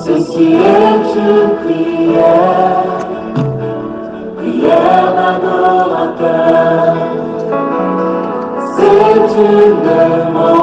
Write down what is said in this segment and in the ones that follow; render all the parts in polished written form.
Ceci est une prière, prière d'adorateur. C'est une demande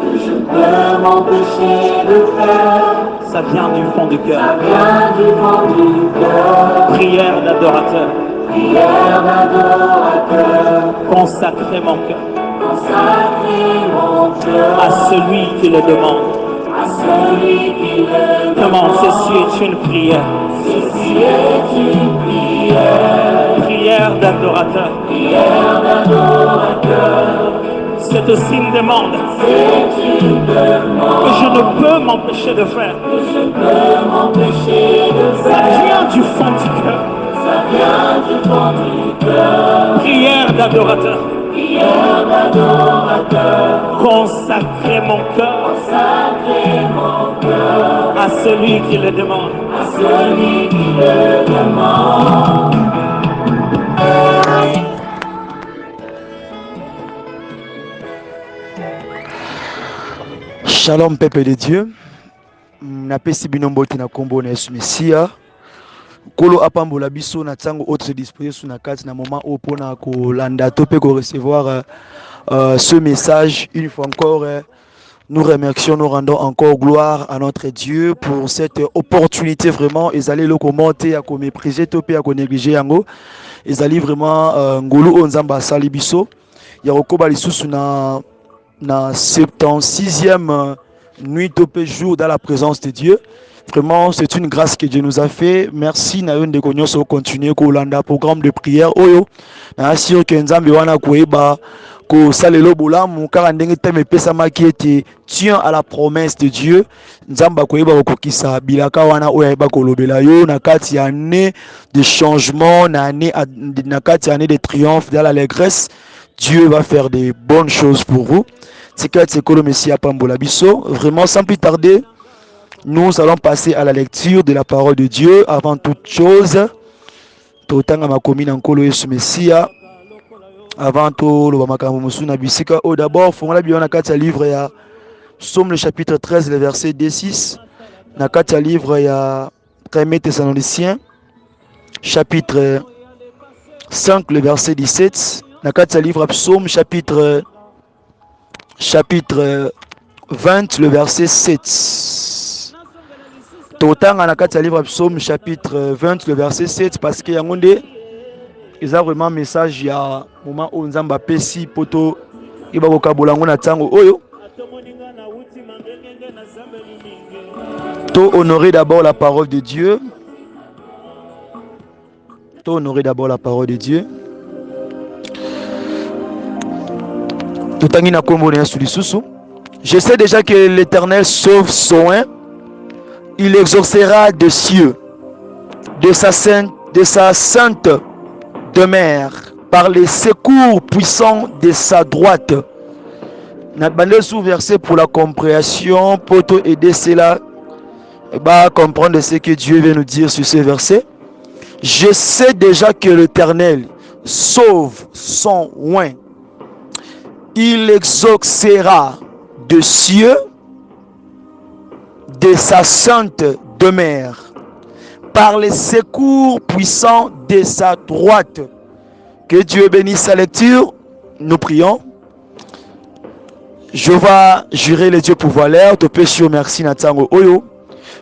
que je peux m'empêcher de faire. Ça vient du fond du cœur. Ça vient du fond du cœur. Prière d'adorateur. Prière d'adorateur. Consacrer mon cœur. Consacrer mon cœur à celui qui le demande. à celui qui le Comment demande. ceci est une prière. Ceci est une prière. Prière d'adorateur. Prière d'adorateur. C'est aussi une demande C'est une demande que je ne peux m'empêcher de faire. que je peux m'empêcher de Ça faire. vient du fond du cœur. Ça vient du fond du cœur. Prière d'adorateur. Prière d'adorateur. Consacrer mon cœur Consacrer mon cœur à celui qui le demande. à celui qui le demande. Shalom peuple de Dieu. Napesi bino mbote na kombo na Yesu Mesia. Kolo apambola biso na tango autre disposition na kati na moment au pona ko landa to pe ko recevoir ce message une fois encore. Nous remercions, nous rendons encore gloire à notre Dieu pour cette opportunité vraiment. Ils allaient le commenter, à mépriser, topé, à négliger yango. Ils allaient vraiment ngolu onzamba salibiso. Yaroko lisusu na 76e nuit topé jour dans la présence de Dieu. Vraiment, c'est une grâce que Dieu nous a fait. Merci na yon de konyoso continuer ko landa programme de prière oyo. Na sûr que nzambe wana koeba ko salelo bolamu kaka ndenge teme pesa makiete tient à la promesse de Dieu. Nzamba koeba kokisa bilaka wana oyo eba kolobela yo na kati ya année de changement, na kati ya année de triomphe, dans l'allégresse. Dieu va faire des bonnes choses pour vous. C'est Kolo Messia Pambola Biso. Vraiment, sans plus tarder, nous allons passer à la lecture de la parole de Dieu. Avant toute chose, Totanga Makomi Nankolo Yesu Messia. Avant tout, le Bamakamu Musuna Bisika. Oh, d'abord, Fongola Biona Katia livre ya Psaume le chapitre 13, le verset D6. Nakatia livre ya 1 Thessaloniciens, chapitre 5, le verset 17. Nakatia livre Psaume chapitre 20, le verset 7. Totanga Nakatia livre Psaume chapitre 20, le verset 7, parce que Yangonde, ils ont vraiment un message, il y a un moment où nous avons pesi poto, il va vokabolango na tango oyo. To honorer d'abord la parole de Dieu. To honorer d'abord la parole de Dieu. Je sais déjà que l'Éternel sauve soin. Il exaucera des cieux, de sa sainte demeure, par les secours puissants de sa droite. N'a sous verset pour la compréhension, pour aider cela à comprendre ce que Dieu veut nous dire sur ce verset. Je sais déjà que l'Éternel sauve son oint. Il exaucera des cieux, de sa sainte demeure, par les secours puissants de sa droite. Que Dieu bénisse sa lecture. Nous prions. Je vais jurer les dieux pouvoir l'air. Te péché, merci Natango Oyo.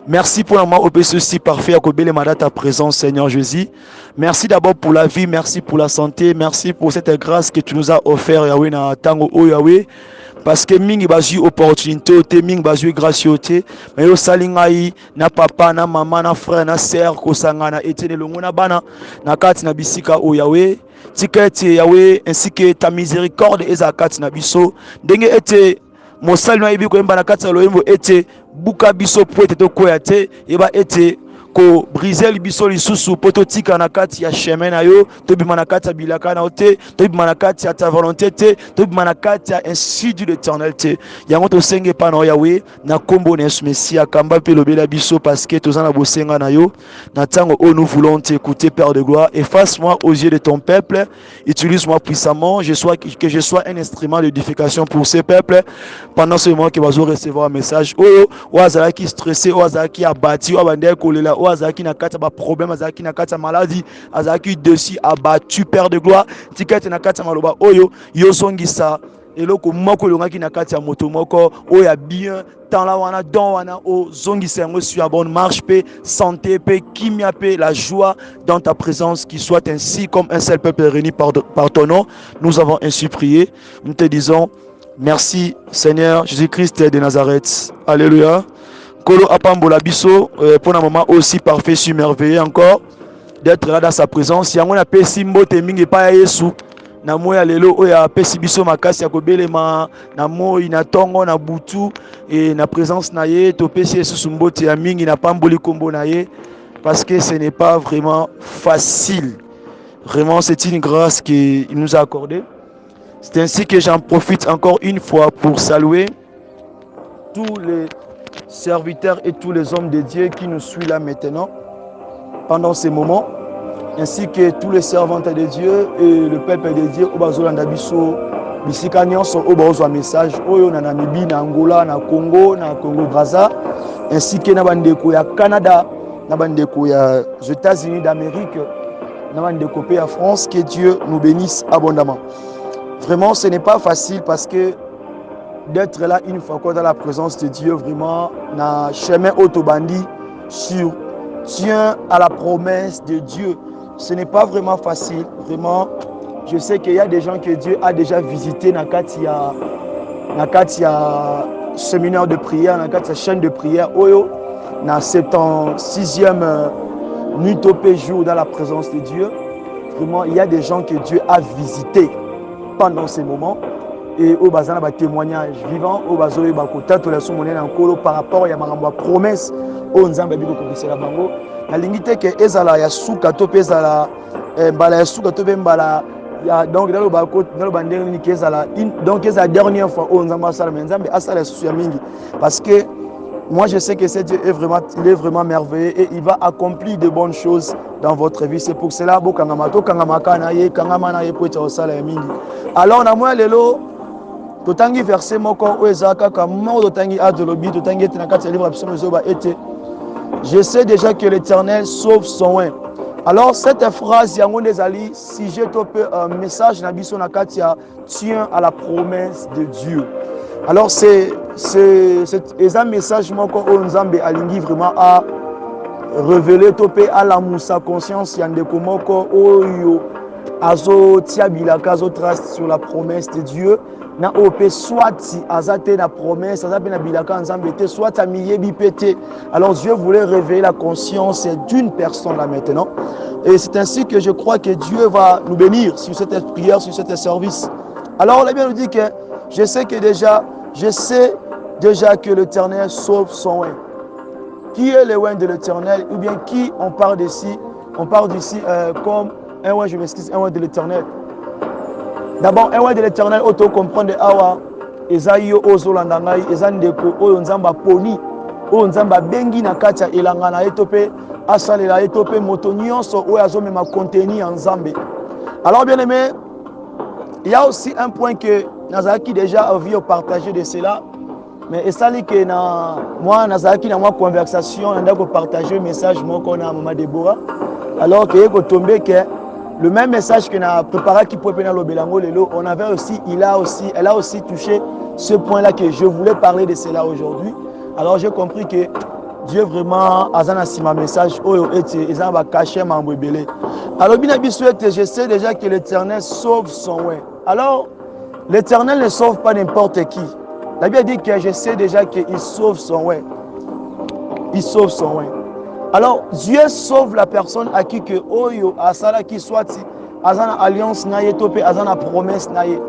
Merci pour le moment au si parfait à ta présence, Seigneur Jésus. Merci d'abord pour la vie, merci pour la santé, merci pour cette grâce que tu nous as offert, Yahweh Natango Oyo Yahweh. Parce que mingi bazu opportunité te mingi bazu gracieté mais yo salingai na papa na maman na frère na sœur ko sangana etene longo na bana na kati na bisika o Yahweh tiketi Yahweh ainsi que ta miséricorde ezakati na biso ndenge ete mosali na ibi ko emba na kati ya loyembo ete buka biso po ete to koya te eba ete ko briser libiso lisusu poto tika na kati ya chemin na yo to bima na kati ya bilaka na te to bima na kati ya ta volonté te to bima na kati ya ainsi de l'Éternel te yango to senge pa na Yahweh na kombo na Yesu Messia kamba pe lobela biso parce que tozana na bosenga na yo na tango o nous voulons t'écouter Père de gloire. Efface-moi aux yeux de ton peuple, utilise-moi puissamment, que je sois un instrument d'édification pour ce peuple pendant ce moment que vas recevoir un message oyo oazala qui stressé oazala qui abattu oabande kolela oazala qui na kati ba problème azala qui na kati maladie azala qui dessus abattu Père de gloire tikete na kati maloba oyo yo songisa eloko moko elongaki na kati ya moto moko oyo ya bien tant la wana don wana o zongisa yango sur la bonne marche pe santé pe kimia pe la joie dans ta présence qui soit ainsi comme un seul peuple réuni par ton nom. Nous avons ainsi prié. Nous te disons merci Seigneur Jésus-Christ de Nazareth. Alléluia. Kolo apambola biso pour un moment aussi parfait, merveilleux encore d'être là dans sa présence. Yango na pe simbo te mingi pa Yesu. Na moya lelo oyo apesi biso makasi ya kobelema na moi na tongo na butu et na présence na ye topesi Yesu mbote ya mingi na pamboli kombo na ye parce que ce n'est pas vraiment facile. Vraiment c'est une grâce qu'il nous a accordée. C'est ainsi que j'en profite encore une fois pour saluer tous les serviteurs et tous les hommes de Dieu qui nous suivent là maintenant pendant ces moments, ainsi que tous les servantes de Dieu et le peuple de Dieu. Obazolanda biso bisika nyonso obazwa message oyo na Namibie, na Angola, na Congo Brazza, ainsi que na bandeko ya Canada, na bandeko ya États-Unis d'Amérique, na bandeko pe ya France. Que Dieu nous bénisse abondamment. Vraiment, ce n'est pas facile parce que d'être là une fois encore dans la présence de Dieu, vraiment, na chemin autobandi sur tient à la promesse de Dieu. Ce n'est pas vraiment facile, vraiment. Je sais qu'il y a des gens que Dieu a déjà visité dans Katia séminaire de prière, dans Katia chaîne de prière, Oyo, dans 76e nuit au jour dans la présence de Dieu. Vraiment, il y a des gens que Dieu a visités pendant ces moments. Et au bazana ba témoignage vivant au bazoé ba kota to la somonene encore par rapport ya makambo promesse o nzambe biko ko bisela bango na lingite ke ezala ya suka to pezala mbala ya suka to mbala ya donc dans le bako dans le bandere ni kezala donc ezala dernière fois o nzambe asala mais nzambe asala su ya mingi parce que moi je sais que ce Dieu est vraiment merveilleux et il va accomplir de bonnes choses dans votre vie. C'est pour cela bokangama to kangamaka na ye kangama na ye po cha osala ya mingi. Alors na moi lelo totangi verset moko oezaka kama totangi adolobi totangi ete na kati ya livre absolu zoba ete je sais déjà que l'Éternel sauve son oin. Alors cette phrase yango nezali si je tope un message na biso na kati ya tient à la promesse de Dieu. Alors c'est un message moko o nzambe alingi vraiment à révéler topé à la moussa conscience yandeko moko oyo azo tiabilaka azo trace sur la promesse de Dieu. Na ope soit azate na promesse azape na bilaka nzambe te soit amiyebi pété. Alors Dieu voulait révéler la conscience d'une personne là maintenant et c'est ainsi que je crois que Dieu va nous bénir sur cette prière, sur cet service. Alors la Bible nous dit que je sais déjà que l'Éternel sauve son oin. Qui est le oin de l'Éternel ou bien qui on parle d'ici comme un oin, je m'excuse, un oin de l'Éternel. D'abord, un oin de l'Éternel, auto comprendre awa ezayo ozolanda ngai ezandeko oyo nzamba poni oyo nzamba bengi na katia elanga na etope asalela etope moto nyonso oyo azomema contenu en nzambe. Alors bien aimé, il y a aussi un point que nazaki déjà envie de partager de cela, mais esali que na moi nazaki na moi conversation ndako partager message moko na maman Deborah alors que ko tomber que le même message que n'a préparé qui pouvait venir l'Obelango Lelo, on avait aussi, elle a aussi touché ce point-là que je voulais parler de cela aujourd'hui. Alors j'ai compris que Dieu vraiment a donné ma message, ils ont caché ma mbébélé. Alors bien je sais déjà que l'Éternel sauve son oin. Alors l'Éternel ne sauve pas n'importe qui. La Bible dit que je sais déjà qu'il sauve son oin. Il sauve son oin. Alors Dieu sauve la personne à qui que oyo asala qui soit azana alliance naye topé azana promesse naye.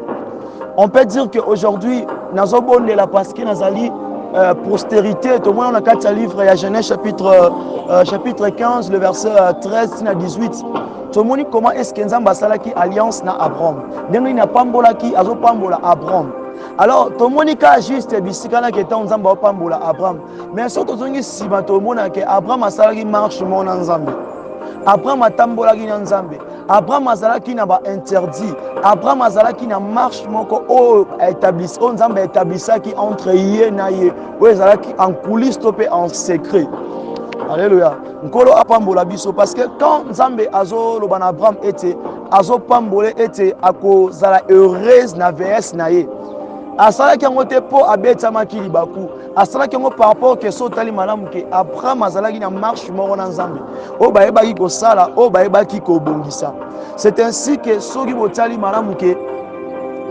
On peut dire que aujourd'hui nazobonde la parce que nazali postérité. Tout le monde on a 4 livres, il y a Genèse chapitre 15, le verset 13 à 18. Tout le monde comment est-ce que Nzamba salaki alliance na Abraham. Ndenge na pambola ki azo pambola Abraham. Alors tout le monde ka juste bisika na keta Nzamba pambola Abraham. Mais surtout zongi siba tout le monde que Abraham asalaki marche mon Nzambe. Abraham atambolaki na Nzambe. Abraham azalaki na ba interdit. Abraham azalaki na marche moko o établissé on Nzambe établissaki entre ye na ye. O ezalaki en coulisses topé en secret. Alléluia. Nkolo apambola biso parce que quand Nzambe azo lobana Abraham était azo pambole était akozala heureuse na vs na ye. Asalaki yango te po abetamaki libaku. Asalaki yango par rapport ke so tali malamu ke Abraham azalaki na marche moko na Nzambe. O bayebaki kosala, o bayebaki kobongisa. C'est ainsi que soki botali malamu ke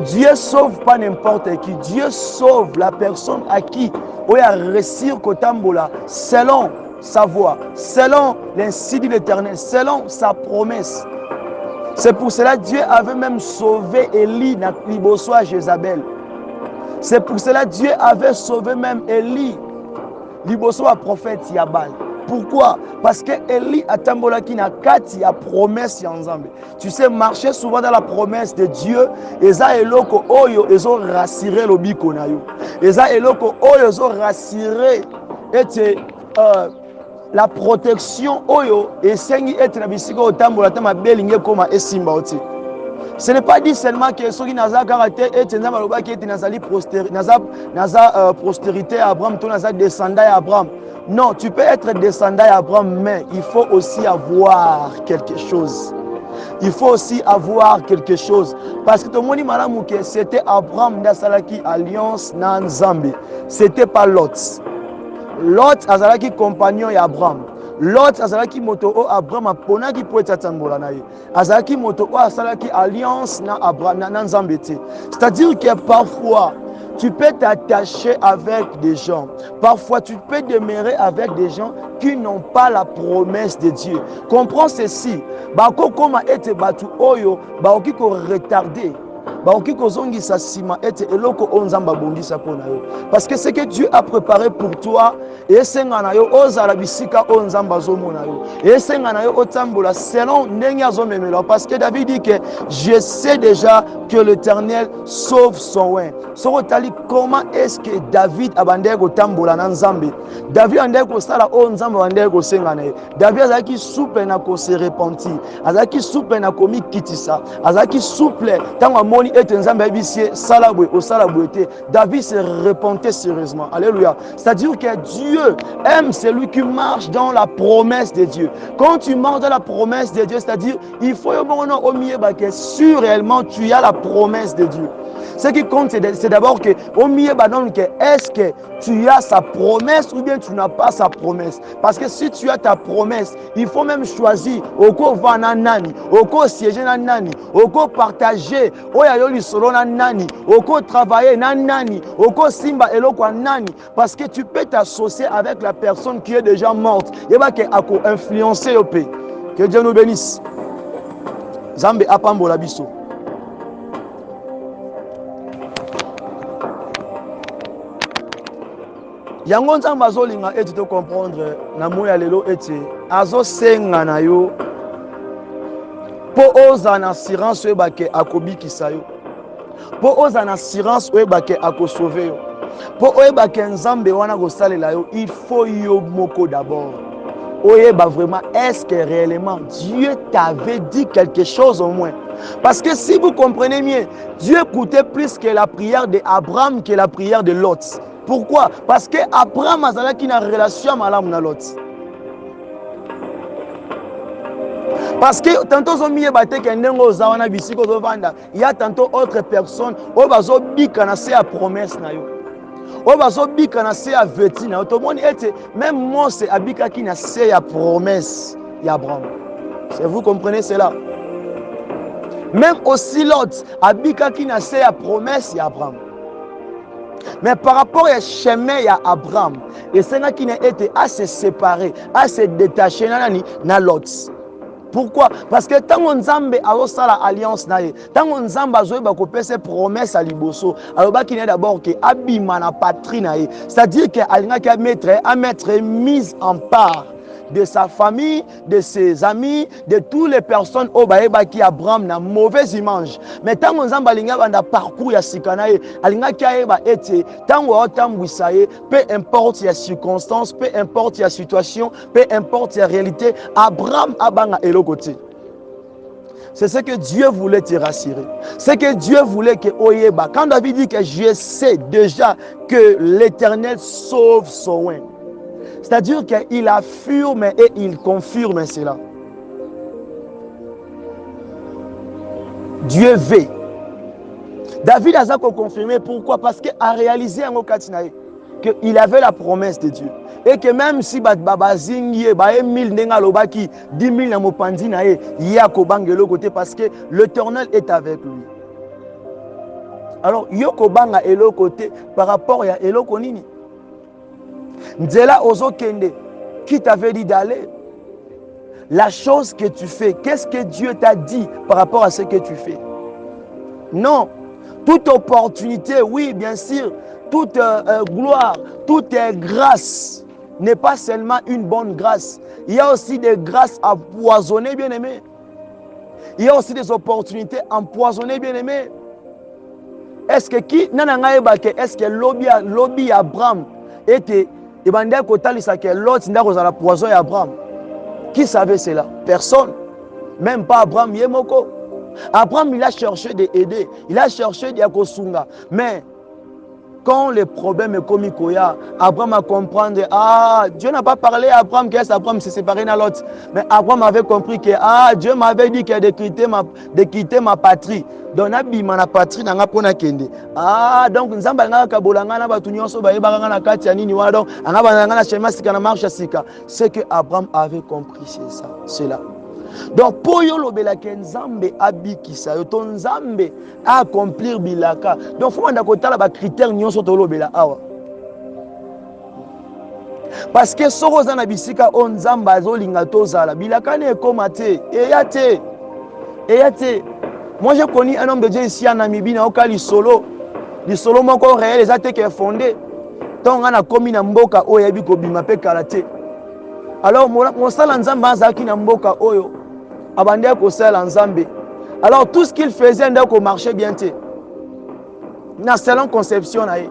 Dieu sauve pas n'importe qui. Dieu sauve la personne à qui on a réussi kotambola selon sa voix, selon l'insi de l'Éternel, selon sa promesse. C'est pour cela que Dieu avait même sauvé Élie na liboso à Jézabel. C'est pour cela que Dieu avait sauvé même Élie liboso à prophète Yabal. Pourquoi? Parce que Élie a tambolaki na kati ya promesse ya Nzambe. Tu sais, marcher souvent dans la promesse de Dieu, eza eloko oyo ezo rassurer lobiko na yo. Eza eloko oyo ezo rassurer ete la protection oyo esengi ete na bisika otambola ta mabelinge koma esimba oti. Ce n'est pas dit seulement que ceux qui n'ont pas caractère et qui postérité à Abraham, tu n'as descendant à Abraham. Non, tu peux être descendant à Abraham, mais il faut aussi avoir quelque chose. Il faut aussi avoir quelque chose. Parce que tout le monde dit que c'était Abraham qui alliance dans Nzambe. C'était pas Lot. Lot azalaki compagnon ya Abraham. Lot azalaki moto o Abraham aponaki po etambola na ye. Azalaki moto o asalaki alliance na Abraham na Nzambe te. C'est-à-dire que parfois tu peux t'attacher avec des gens. Parfois tu peux demeurer avec des gens qui n'ont pas la promesse de Dieu. Comprends ceci. Bako koma ete batu oyo baoki ko retarder. Parce que ce que Dieu a préparé pour toi, et parce que David dit que je sais déjà que l'Éternel sauve son oin. Comment est-ce que David a bandé ko tambola na Nzambe? David a bandé ko sala o Nzambe bandé ko sengana. David azaki souple na ko se repentir. Azaki souple na ko mi kitisa. Azaki souple tango moni ete Nzambe bisie salabwe au salabwete. David se repentait sérieusement. Alléluia. C'est-à-dire que Dieu aime celui qui marche dans la promesse de Dieu. Quand tu marches dans la promesse de Dieu, c'est-à-dire il faut au milieu que sûr réellement tu as la promesse de Dieu. Ce qui compte, c'est d'abord que au milieu est-ce que tu as sa promesse ou bien tu n'as pas sa promesse. Parce que si tu as ta promesse, il faut même choisir oko va na nani, oko siéger na nani, oko partager, oya li solo na nani, oko travailler na nani, oko simba eloko nani. Parce que tu peux t'associer avec la personne qui est déjà morte. Et va que ako influencer au pays. Que Dieu nous bénisse. Zambe apambola biso. Yango nzamba azolinga ete to comprendre na moya lelo ete azosenga na yo po oza na assurance oyo bake akobikisa yo, po oza na assurance oyo bake akosauve yo, po oyeba ke Nzambe wana kosalela yo, il faut yo moko d'abord oyeba vraiment est-ce que réellement Dieu t'avait dit quelque chose au moins. Parce que si vous comprenez mieux, Dieu coûtait plus que la prière d'Abraham que la prière de Lot. Pourquoi? Parce que Abraham azalaki na relation malamu na Lot. Parce que tantôt zomiye bate ke ndengo ozawana bisiko zovanda, il y a tantôt autre personne o bazo bika na se ya promesse na yo. O bazo bika na se ya veti na yo. To moni ete même Mose abika ki na se ya promesse ya Abraham. Si vous comprenez cela. Même aussi Lot abika ki na se ya promesse ya Abraham. Mais par rapport au chemin à Abraham, et c'est là qu'il a été à se séparer, à se détacher na Lot. Pourquoi? Parce que tant on Nzambe a la alliance nae, tant on Nzambe a zoé bakopé ses promesses à liboso, alors bah qui n'est d'abord que abima na patrie nae, c'est-à-dire que alinga qui a mettre mise en part de sa famille, de ses amis, de toutes les personnes au baeba qui Abraham na mauvaise image. Mais tant on Nzambe alinga banda parcours ya sikanae, alinga qui a été tant ou autant wisaye, peu importe la circonstance, peu importe la situation, peu importe la réalité, Abraham abanga elokote. C'est ce que Dieu voulait te rassurer. C'est que Dieu voulait que oyeba. Quand David dit que je sais déjà que l'Éternel sauve son oin, c'est-à-dire qu'il affirme et il confirme cela. Dieu veut. David a confirmé. Pourquoi? Parce qu'il a réalisé en Okatinaï qu'il avait la promesse de Dieu. Et que même si Babazingye, 1000 Nengalobaki, 10 000 Namopandinae, il y a Kobangelo côté parce que l'Éternel est avec lui. Alors, Yokobanga est l'autre côté par rapport à Elokonini. Nzela Ozokende, qui t'avait dit d'aller? La chose que tu fais, qu'est-ce que Dieu t'a dit par rapport à ce que tu fais? Non. Toute opportunité, oui, bien sûr, toute gloire, toute grâce n'est pas seulement une bonne grâce. Il y a aussi des grâces empoisonnées, bien aimé. Il y a aussi des opportunités empoisonnées, bien aimé. Est-ce que qui est-ce que lobby Abraham était et bandé kotali sa que l'autre n'a pas la poison et Abraham? Qui savait cela? Personne. Même pas Abraham Yemoko. Abraham, il a cherché d'aider, il a cherché d'Yakosunga. Mais quand le problème est comme Koya, Abraham a compris, ah, Dieu n'a pas parlé à Abraham, qu'est-ce Abraham s'est séparé de l'autre. Mais Abraham avait compris que, ah, Dieu m'avait dit de quitter ma patrie. Donc, ma patrie n'a pas kende. Ah, donc, nous avons c'est que Abraham avait compris, c'est ça, c'est là. Donc, pour yolobela ke Nzambe abikisa yo to Nzambe accomplir bilaka. Donc, faut manda kotala ba critères nyonso to lobela awa. Parce que soko za na bisika o Nzambe azolinga tozala bilaka ne komate eyate. Eyate. Moi j'ai connu un homme de Dieu ici en Namibie na okali solo. Di solo moko réel les até qui est fondé. Donc on a commis na mboka oyo yebi ko bima pe karaté. Alors mon sala Nzambe azaki na mboka oyo abandé ko sala Nzambe. Alors tout ce qu'il faisait ndako marchait bien té. Na salon conception na ye.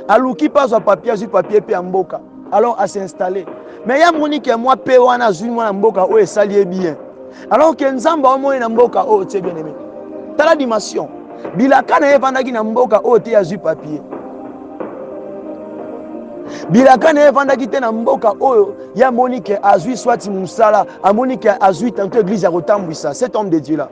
Aluki pas au papier sur papier pe mboka. Alors à s'installer. Mais ya monique moi pe wana zui moi na mboka oyo salié bien. Alors que Nzambe o moyo na mboka oyo té bien aimé. Tala dimension. Bilaka na ye vandaki na mboka oyo té azui papier. Bilaka na evandaki te na mboka oyo ya Monique azui swati musala a Monique azui tanto église ya kotambwisa cet homme de Dieu là.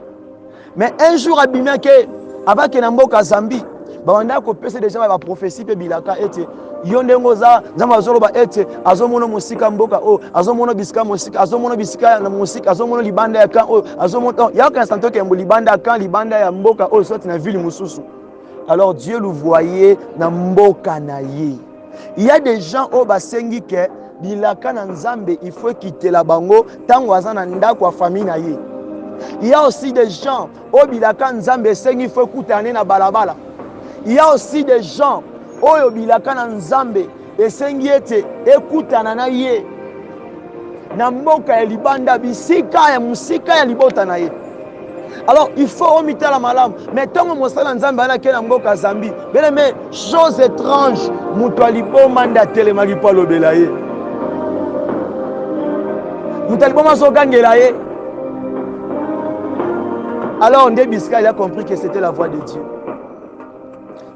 Mais un jour abimia ke abaki na mboka Zambie bawanda ko pesa déjà ba prophétie pe bilaka ete yondengo za nzamba zoloba ete azomona musika mboka o azomona bisika musika azomona bisika na musika azomona libanda ya kan o azomona ya ka santo ke mbo libanda kan libanda ya mboka o swati na ville mususu. Alors Dieu le voyait na mboka na ye. Il y a des gens au basengi ke bilaka na Nzambe il faut quitter la bango tango azana ndako famille na ye. Il y a aussi des gens au bilaka Nzambe sengi il faut kutane na balabala. Il y a aussi des gens au bilaka na Nzambe esengi ete ekutana na ye na mboka ya libanda bisika ya musika ya libota na ye. Alors il faut omiter la malam. Mais tant que Mosala Nzambe ala ke na mboka Zambie, mais chose étrange, muto alibo manda telemaki pa lobela ye. Muto alibo maso gangela ye. Alors Ndebiska il a compris que c'était la voix de Dieu.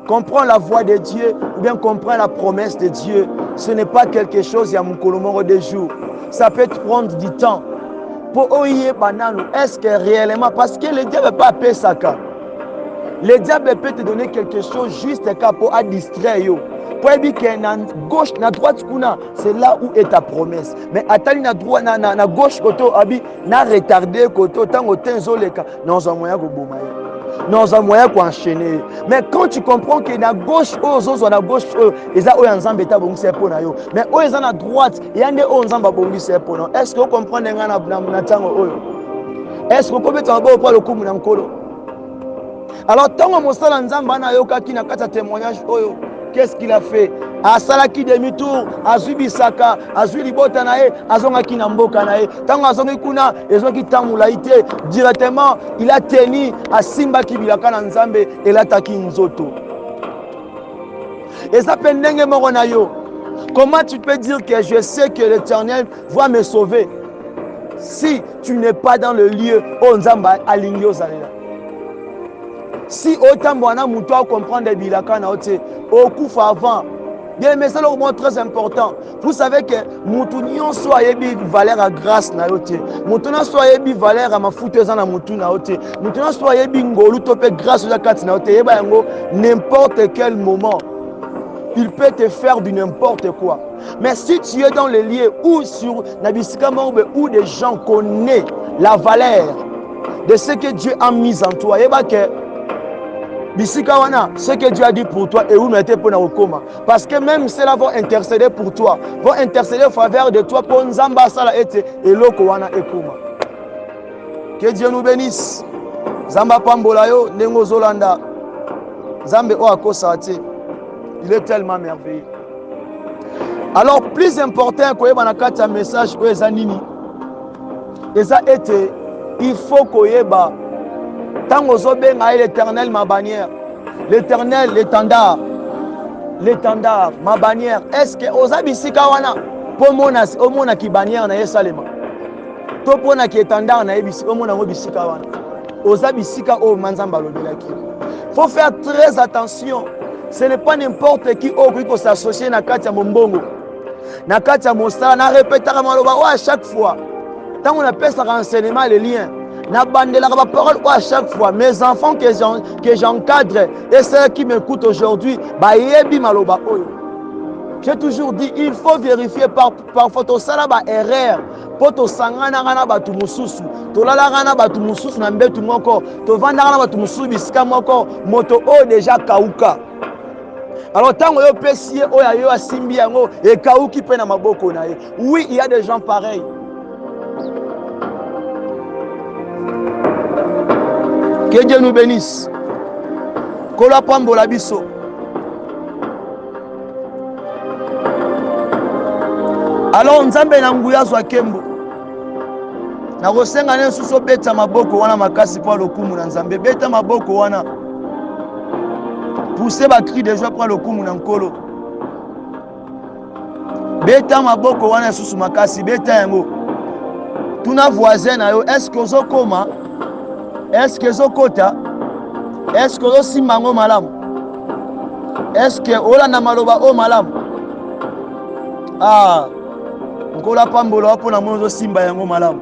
Comprends la voix de Dieu ou bien comprends la promesse de Dieu. Ce n'est pas quelque chose ya mukolomoro des jours. Ça peut prendre du temps. Pour oyer banano, est-ce que réellement, parce que le diable pas payer ça, le diable peut te donner quelque chose juste pour distraire yo. Pour dire que na gauche, na droite c'est là où est ta promesse. Mais attends na droite, na gauche côté abi, na retardé côté tant au tenzoleka, non un moyen ko bomaye. Non un moyen ko enchaîner. Mais quand tu comprends que na gauche ozo na gauche eza o Nzambe ta bongisa po na yo. Mais o eza na droite, yande o Nzamba bongisa po na. Est-ce que vous comprenez nga na tango oyo? Est-ce que peut être pas le coup mon nkolo? Alors tant que mosala nzamba na yoka ki na kata témoignage oyo, qu'est-ce qu'il a fait? Asalaki demi-tour, azui bisaka, azui libota na ye, azonga ki na mboka na ye. Tant azongi kuna, ezongi tamula ite, directement il a tenu à simba ki bilaka na nzambe et l'ataki nzoto. Et ça peut ndenge moko na yo. Comment tu peux dire que je sais que l'Éternel va me sauver si tu n'es pas dans le lieu où nzamba alingi ozalela? Si autant bona muto a comprendre bilaka na ote okufa avant. Bien mais c'est le moment très important. Vous savez que mutu nyonso ayebi valeur à grâce na yote. Mutu nyonso ayebi valeur à mafuta za na mutu na yote. Mutu nyonso ayebi ngolu to pe grâce ya kati na yote yeba yango n'importe quel moment. Il peut te faire du n'importe quoi. Mais si tu es dans les lieux où sur Nabisika Morbe où des gens connaissent la valeur de ce que Dieu a mis en toi, yeba que Bisika wana, ce que Dieu a dit pour toi et où nous était pour nous koma. Parce que même cela va intercéder pour toi, vont intercéder en faveur de toi pour nzamba sala ete et loko wana ekoma. Que Dieu nous bénisse. Zamba pambola yo nengo zolanda. Zambe o akosa ate. Il est tellement merveilleux. Alors plus important que yeba na kati ya message ko eza nini? Eza ete il faut koyeba tant aux obenga l'Éternel ma bannière, l'Éternel l'étendard, l'étendard ma bannière. Est-ce que oza bisika wana po mona ki bannière na Yerusalem? To pona ki étendard na bisika mona ngo bisika wana. Oza bisika o manzamba lobelaki. Faut faire très attention. Ce n'est pas n'importe qui qui s'associe na kati ya mombongo. Na kati ya mosala na répétera maloba à chaque fois. Tant on appelle ça renseignement les liens. Na bandela ba parole à chaque fois. Mes enfants que j'encadre et ceux qui m'écoutent aujourd'hui, ba yebi maloba oyo. J'ai toujours dit il faut vérifier parfois to sala ba erreur. Po to sangana kana batu mususu. To lala kana batu mususu na mbetu moko. To vanda kana batu mususu bisika moko. Moto o déjà kauka. Alors tant que yo pesier oya yo asimbi yango e kauki pe na maboko na ye. Oui, il y a des gens pareils. Que Dieu nous bénisse. Kola pambola biso. Alors nzambe na nguya zwa kembo. Na kosenga ne suso beta maboko wana makasi po lokumu na nzambe beta maboko wana. Poussez ba cri de joie pour lokumu na nkolo. Beta maboko wana susu makasi beta yango. Tuna voisin na yo est-ce que ozokoma? Est-ce que ozokota? Est-ce que ozosimango malamu? Est-ce que olanda maloba o malamu? Ah, nkola pambola po na mozo simba yango malamu.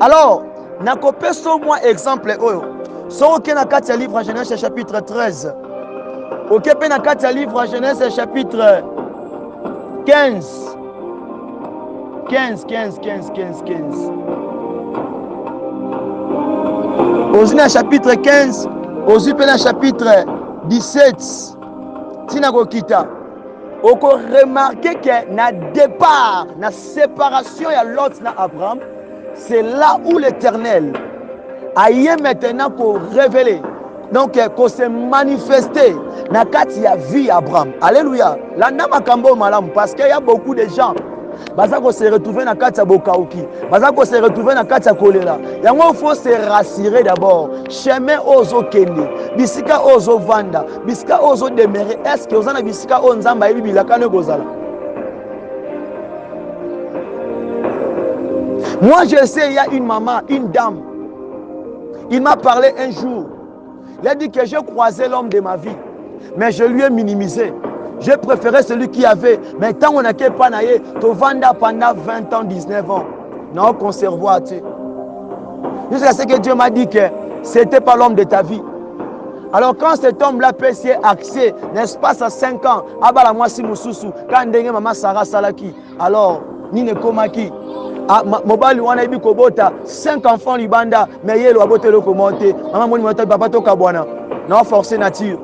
Alors, nakopesa moi exemple oyo. Soki na kati ya livre Genèse chapitre 13. Okepe na kati ya livre Genèse chapitre 15. 15. Ozina chapitre 15, Ozipena chapitre 17. Tina kokita. Oko remarquer que na départ, na séparation ya Lot na Abraham, c'est là où l'Éternel a eu maintenant pour révéler, donc pour se manifester na kati ya vie Abraham. Alléluia. La nama kambo malam parce qu'il y a beaucoup de gens bazako se retrouver na kati ya bokauki, bazako se retrouver na kati ya kolela. Yango il faut se rassurer d'abord. Chemin ozo kende, bisika ozo vanda, bisika ozo demeurer. Est-ce que ozana bisika o nzamba yebi bilaka ne gozala? Moi je sais il y a une maman, une dame. Il m'a parlé un jour. Il a dit que j'ai croisé l'homme de ma vie, mais je lui ai minimisé. J'ai préféré celui qui avait. Mais tant on n'a qu'à pas naïe, tu vends pendant 20 ans, 19 ans. Non, conservoir. Jusqu'à ce que Dieu m'a dit que c'était pas l'homme de ta vie. Alors quand cet homme-là peut s'y accès, n'est-ce pas, à 5 ans, abala moi si mususu, quand ndenge maman Sarah Salaki, alors, ni ne komaki. Mobali wana ibi kobota 5 enfants libanda mais yelo abote loko monter maman moni monter papa to kabwana non forcer nature.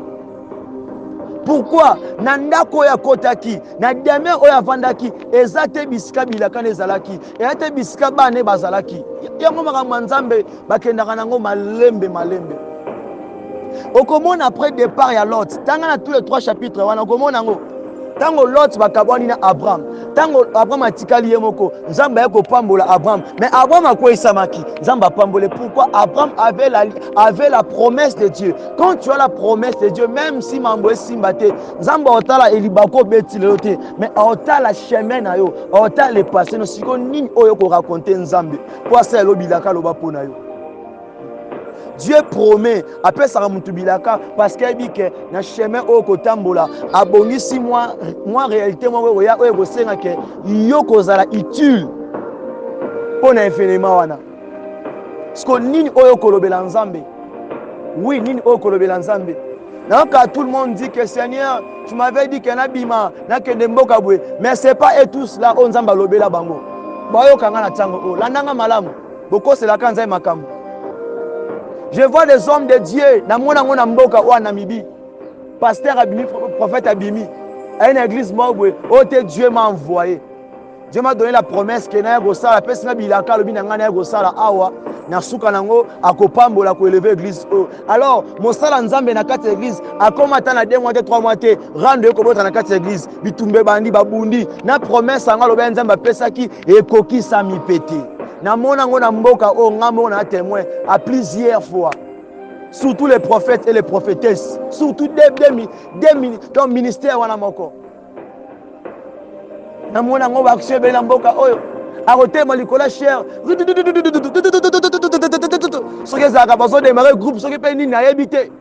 Pourquoi nandako ya kotaki na demain oya vandaki ezate bisika bilaka nezalaki ezate bisika bane bazalaki yango makambo nzambe bakendaka nango malembe. Okomona après départ ya Lot, tanga na tous les 3 chapitres wana okomona ngo tango Lot bakabwani na Abraham, tango Abraham atikali ye moko, Nzambe ya kopambola Abraham, mais Abraham akoisamaki, Nzambe apambole. Pourquoi? Abraham avait la promesse de Dieu. Quand tu as la promesse de Dieu, même si mambo esimbate, Nzambe otala elibako beti leote, mais otala chemin na yo, otala le passé no siko nini oyo ko raconter Nzambe. Pour ça lobilaka loba pona yo. Dieu promet après ça mutubilaka parce qu'il dit que na chemin au kotambola abongisi moi réalité moi oya oyo bosenga ke yo kozala utile pona infiniment wana sko nini oyo kolobela Nzambe. Oui, nini oyo kolobela Nzambe. Donc tout le monde dit que Seigneur, tu m'avais dit que na bima na ke ndemboka bwe, mais c'est pas et tous là on Nzamba lobela bango boyo kanga na tango o landanga malamu boko c'est la kanza makambo. Je vois des hommes de Dieu dans mon mboka ou en Namibie. Pasteur Abimi, prophète Abimi, à une église morgue, oh Dieu m'a envoyé. Dieu m'a donné la promesse que na gosala pesa bilaka lobi ngana gosala awa na suka nango akopambola ko élever église. Alors mon sala nzambe na kati église akomata na 2 mois 3 mois te rendre ko bota na kati église bitumbe bandi babundi na promesse anga lobi nzambe pesa ki ekoki sa mi pété. Na mona ngona mboka o ngambo na témoin à plusieurs fois. Surtout les prophètes et les prophétesses, surtout des ministères wana moko. Na mona ngo action be na mboka oyo. Arote malikola cher. Ce que ça a besoin de démarrer groupe, ce que pe ni na yebité.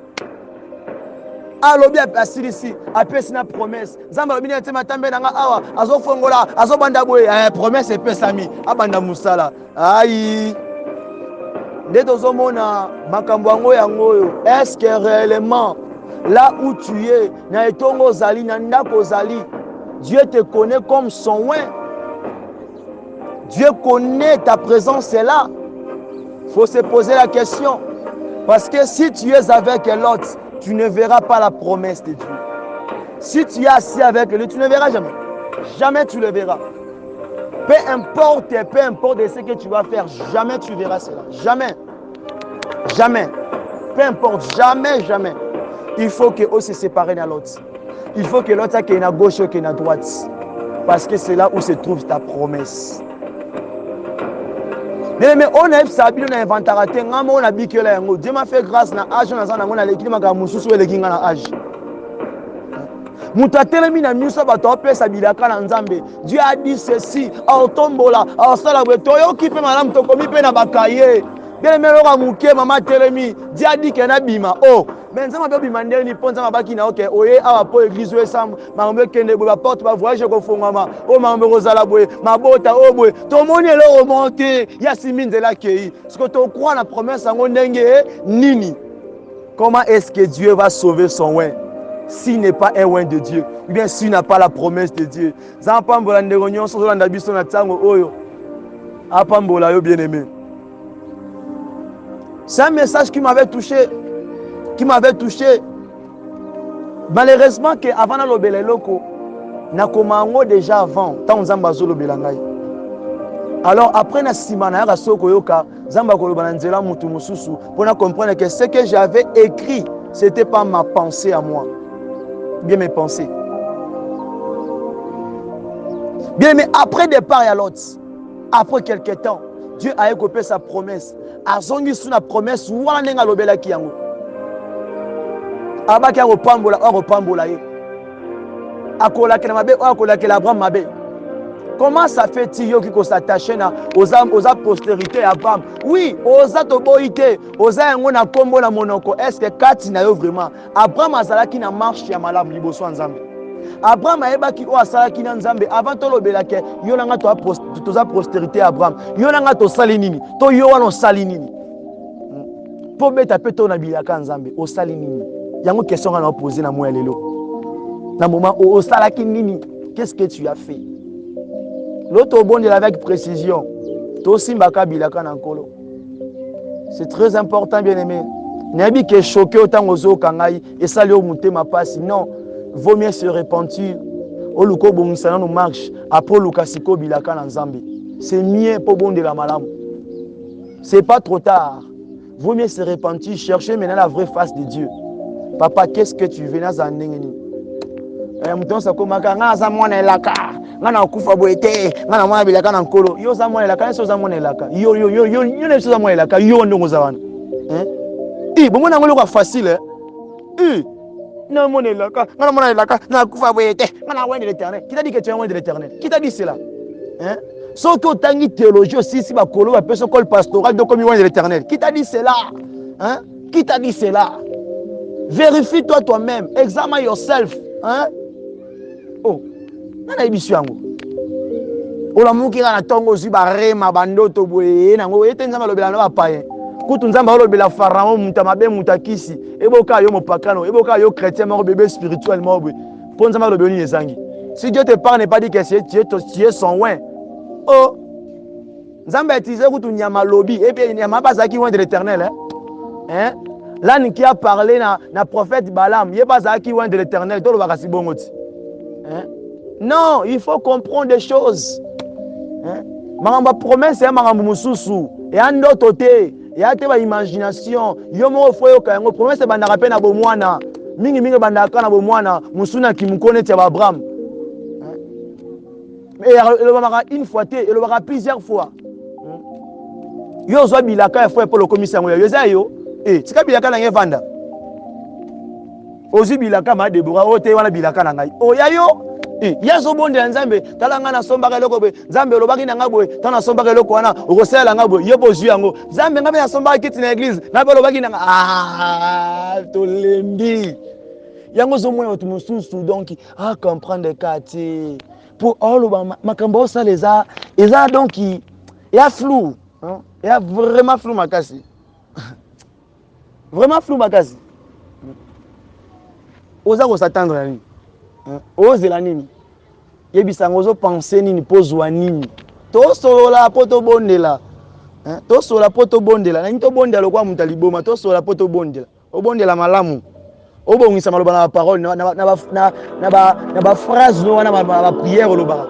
Alobi asilisi apesi na promesse Nzamba lobi na tema tambe nanga awa azofongola azobanda boye promesse epesami abanda musala ayi nde tozomona makambo yango yo. Est-ce que réellement là où tu es na etongo zali na ndako zali Dieu te connaît comme son oin? Dieu connaît ta présence est là. Faut se poser la question parce que si tu es avec l'autre tu ne verras pas la promesse de Dieu. Si tu es assis avec lui, tu ne verras jamais. Jamais tu le verras. Peu importe ce que tu vas faire, jamais tu verras cela. Jamais. Jamais. Peu importe, jamais. Il faut que on se sépare de l'autre. Il faut que l'autre ait à gauche et à droite. Parce que c'est là où se trouve ta promesse. Mais on a sabi na inventaraté ngamo on a bikela yango. Dieu m'a fait grâce na âge na zana ngona lekini maka mususu elekinga na âge. Mutatelemi na miso bato pesa bilaka na Nzambe. Dieu a dit ceci, autombola, sala beto yo kipe malamu to komi pe na bakaye. Bien mais loka muke mama telemi, Dieu a dit que na bima. Oh, mais Nzamba be bima ndeli ponza mabaki na OK, oye awa po église esam, mambe kende bo ba porte ba voyage ko fongama. Oh mambe kozala boye, mabota o boye. To moni le remonter, ya siminze la kei. Ce que tu crois la promesse en ndenge nini. Comment est-ce que Dieu va sauver son oin s'il n'est pas un oin de Dieu? Ou bien s'il n'a pas la promesse de Dieu? Zampambola ndeko nyonso zolanda biso na tango oyo. Apambola yo bien-aimé. C'est un message qui m'avait touché. Malheureusement que avant na lobela loko na komango déjà avant tant Nzamba zo lobela ngai. Alors après na simana ya soko yoka Nzamba ko lobana nzela mutu mususu pour comprendre que ce que j'avais écrit c'était pas ma pensée à moi. Bien mes pensées. Bien mais après départ ya l'autre. Après quelque temps, Dieu a écopé sa promesse. Azongi sous la promesse wana nenga lobela ki yango. Abaki repambola ye. Akola kena mabe, akola kena Abraham mabe. Comment ça fait-il qu'il s'attache aux postérités Abraham? Oui, aux atoboïté, aux yango na kombo na monoko. Est-ce que kati na yo vraiment? Abraham azalaki na marche ya malamu liboso Nzambe. Abraham ayebaki o asalaki na Nzambe avant to lobela ke yo nanga to za postérité Abraham. Yo nanga to sali nini? To yo wana sali nini? Po beta pe to na bilaka Nzambe, o sali nini? Yango question nga na poser na moi lelo. Na moment o salaki nini? Qu'est-ce que tu as fait? L'autre bon de avec précision. To simbaka bilaka na nkolo. C'est très important bien aimé. Nabi ke choqué autant ozo kangai et sali o mutema pasi. Non, vaut mieux se repentir. O luko bongisana no marche après lukasiko bilaka na Nzambe. C'est mieux pour bon de la malamu. c'est pas trop tard. Vaut mieux se repentir, chercher maintenant la vraie face de Dieu. Papa, qu'est-ce que tu veux dans un ningeni? Mouton ça comme nga za mwana elaka. Nga na kufa boete, nga na mwana bilaka na nkolo. Yo za mwana elaka, so za mwana elaka. Yo ne so za mwana elaka, yo ndongo za wana. Bon mwana ngolo kwa facile. Na mwana elaka, nga na mwana elaka, na kufa boete, nga na wende l'éternel. Qui t'a dit que tu es loin de l'éternel? Qui t'a dit cela? Sauf que autant de théologie aussi, si ma colo, ma personne col pastoral, donc comme loin de l'éternel. Qui t'a dit cela? Qui t'a dit cela? Vérifie-toi toi-même. Examine yourself. Oh, nana ebisu yango. Ola muki na tongo zi barema bandoto boye nango ete nzamba lobela na bapaye. Kutu nzamba lobela pharaon mutamabe mutakisi. Eboka yo mopakano, eboka yo chrétien mort bébé spirituel mort boye. Pour nzamba lobela ni ezangi. Si Dieu te parle n'est pas dit que tu es son oin. Oh, nzamba utilisé kutu nyama lobi et puis nyama bazaki oin de l'éternel Là, qui a parlé na prophète Balaam, il n'est pas à qui oint de l'éternel. Non, il faut comprendre des choses. Ma promesse est ma mususu. Et en d'autres côtés, il y a une imagination. Yomo foyo kayango promesse est banda rapena bomwana. Mingi banda kana bomwana. Musuna qui me connaît tia Abraham. Et il va une fois et il va plusieurs fois. Yo zo bilaka fois pour le commissaire yo. Tika bilaka na ngevanda. Ozi bilaka ma Deborah ote wana bilaka na ngai. Oya yo. Yazo bonde nzambe talanga na sombaka eloko be. Nzambe lobaki na ngabwe tana sombaka eloko wana okosela ngabwe yo bozu yango. Nzambe ngabe na sombaka kiti na église na lobaki na tolembi. Yango zo mwana otu mususu donc comprendre quartier pour all makambo ça les a donc il y a flou. Il y a vraiment flou makasi. Vraiment flou makasi. Oza ko s'attendre à nini? Oze la nini? Yebisa ngozo penser nini pozwa nini? To solola poto bondela. To solola poto bondela. Na nto bondela lokwa mutaliboma to solola poto bondela. Obondela malamu. Obongisa maloba na parole na ba phrase no wana ba prière loba.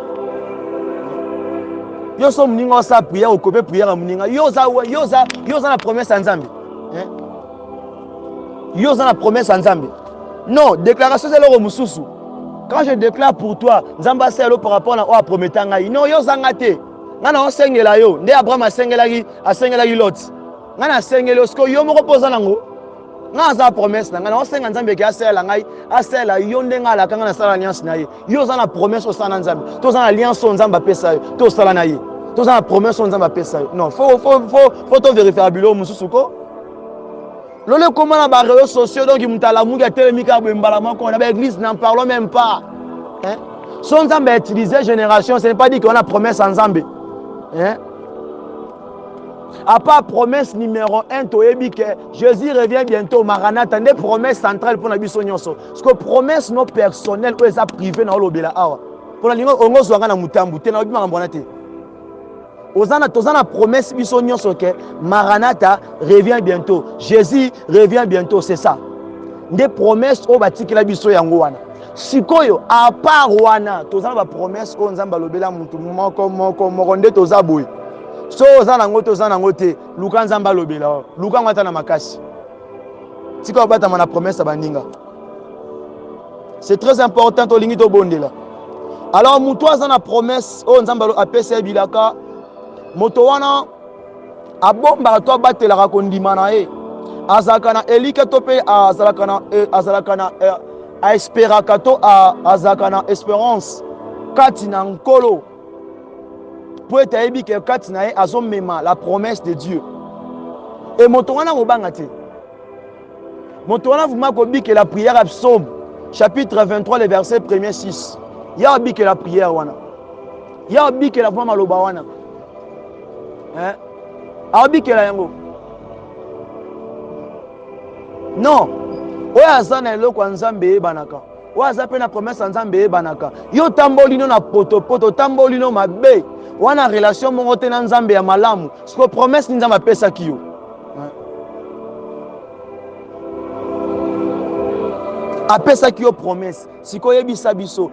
Yo so mninga sa prière okope prière mninga. Yo za la promesse à Nzambe. Yo za la promesse à Nzambe. Non, déclaration c'est le mususu. Quand je déclare pour toi, Nzamba c'est par rapport à prometanga. Non, yo za ngate. Ngana o sengela yo, nde Abraham asengelaki Lot. Ngana sengelo sko yo moko poza nango. Ngana za promesse na ngana o senga Nzambe ki asela ngai, asela yo ndenga la kanga na sala alliance na ye. Yo za na promesse o sana Nzambe. To za na alliance o Nzamba pesa yo, to sala na ye. To za na promesse o Nzamba pesa yo. Non, faut to vérifier abulo mususu ko. Lolo comment na ba réseaux sociaux donc mutala munga telemika bembala moko na ba église n'en parlons même pas. Son Nzambe utilisé génération, ce n'est pas dit qu'on a promesse en Nzambe. À part promesse numéro 1, Jésus revient bientôt. Maranatha, des promesses centrales pour la biso nyonso. Parce que promesse non personnelle, ou est privé dans l'obéla awa. Pour la lingo, on go zwanga na mutambu, te na obi mangambona te. Tozana promesse biso nyonso que Maranatha revient bientôt. Jésus revient bientôt, c'est ça. Des promesses au batikela biso yango wana. Sikoyo à part wana, tozana ba promesse o Nzamba lobela mutu moko nde tozaboy. So ozana ngo te, luka Nzamba lobela. Luka ngata na makasi. Sikoyo bata mana promesse baninga. C'est très important to lingi to bondela. Alors mutu azana promesse o Nzamba apesa bilaka. Moto wana abomba to batela kondima na e. Azakana elike to pe azalakana a esperaka to azakana espérance kati na nkolo po etayebi ke kati na ye azomema la promesse de Dieu. Et moto wana mobanga te. Moto wana vuma ko bike la prière à Psaume chapitre 23 le verset 1er 6. Ya bike la prière wana. Ya bike la vuma maloba wana. Abike la yango. Non. Oya azana eloko Nzambe ebanaka. Oya azape na promesse Nzambe ebanaka. Yo tamboli no na poto tamboli no mabe. Wana relation mongo te na Nzambe ya malamu. Siko promesse Nzambe apesa kiyo. Apesa kiyo promesse. Siko yebisa biso.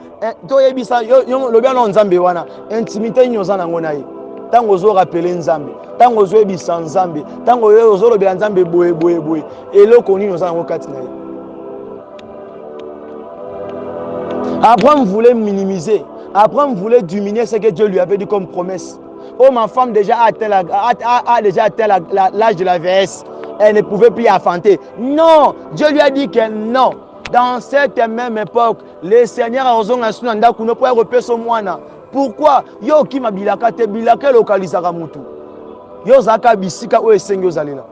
To yebisa yo lobia no Nzambe wana. Intimité nyoza nango na ye. tango ozo rappeler nzambe, tango ozo ebisa nzambe, tango ozo lobela nzambe boye boye boye, eloko nini oza nango kati na ye. Abraham voulait minimiser, Abraham voulait diminuer ce que Dieu lui avait dit comme promesse. Oh, ma femme déjà a déjà atteint l'âge de la vieillesse, elle ne pouvait plus enfanter. Non, Dieu lui a dit que non. Dans cette même époque, le Seigneur a raison à Sunanda pour ne pas repérer son moine. Pourquoi? Yo ki mabilaka te bilaka localisera mutu. Yo zaka bisika o esengi ozalila.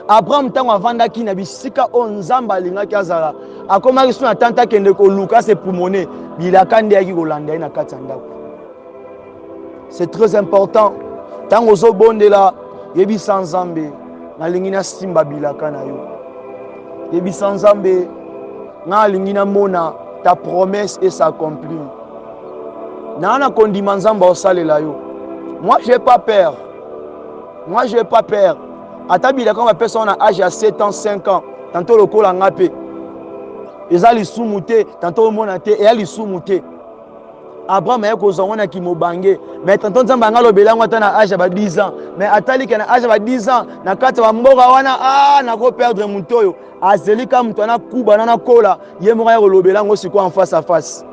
Abraham tango avandaki na bisika o nzamba alingaki azala. Akomaki suna tanta kende ko luka se pulmoner bilaka ndeki kolanda na kati ya ndako. C'est très important. Tango zo bondela yebi sanzambe na lingina simba bilaka na yo. Yebi sanzambe na lingina mona ta promesse et s'accomplit. Nana kondima nzamba osalela yo. Moi j'ai pas peur. Moi j'ai pas peur. Atabila quand ma personne a âge à 7 ans, 5 ans, tantôt le col en apé. Ezali soumuté, tantôt le monate et ali soumuté. Abraham est kozongona ki mobange, mais tantôt nzamba ngalo belango tana âge à 10 ans, mais atali kana âge à 10 ans, na kati wa mboga wana na ko perdre mutoyo. Azeli ka mtu na kuba na kola, ye mo ya lobelango siko en face à face.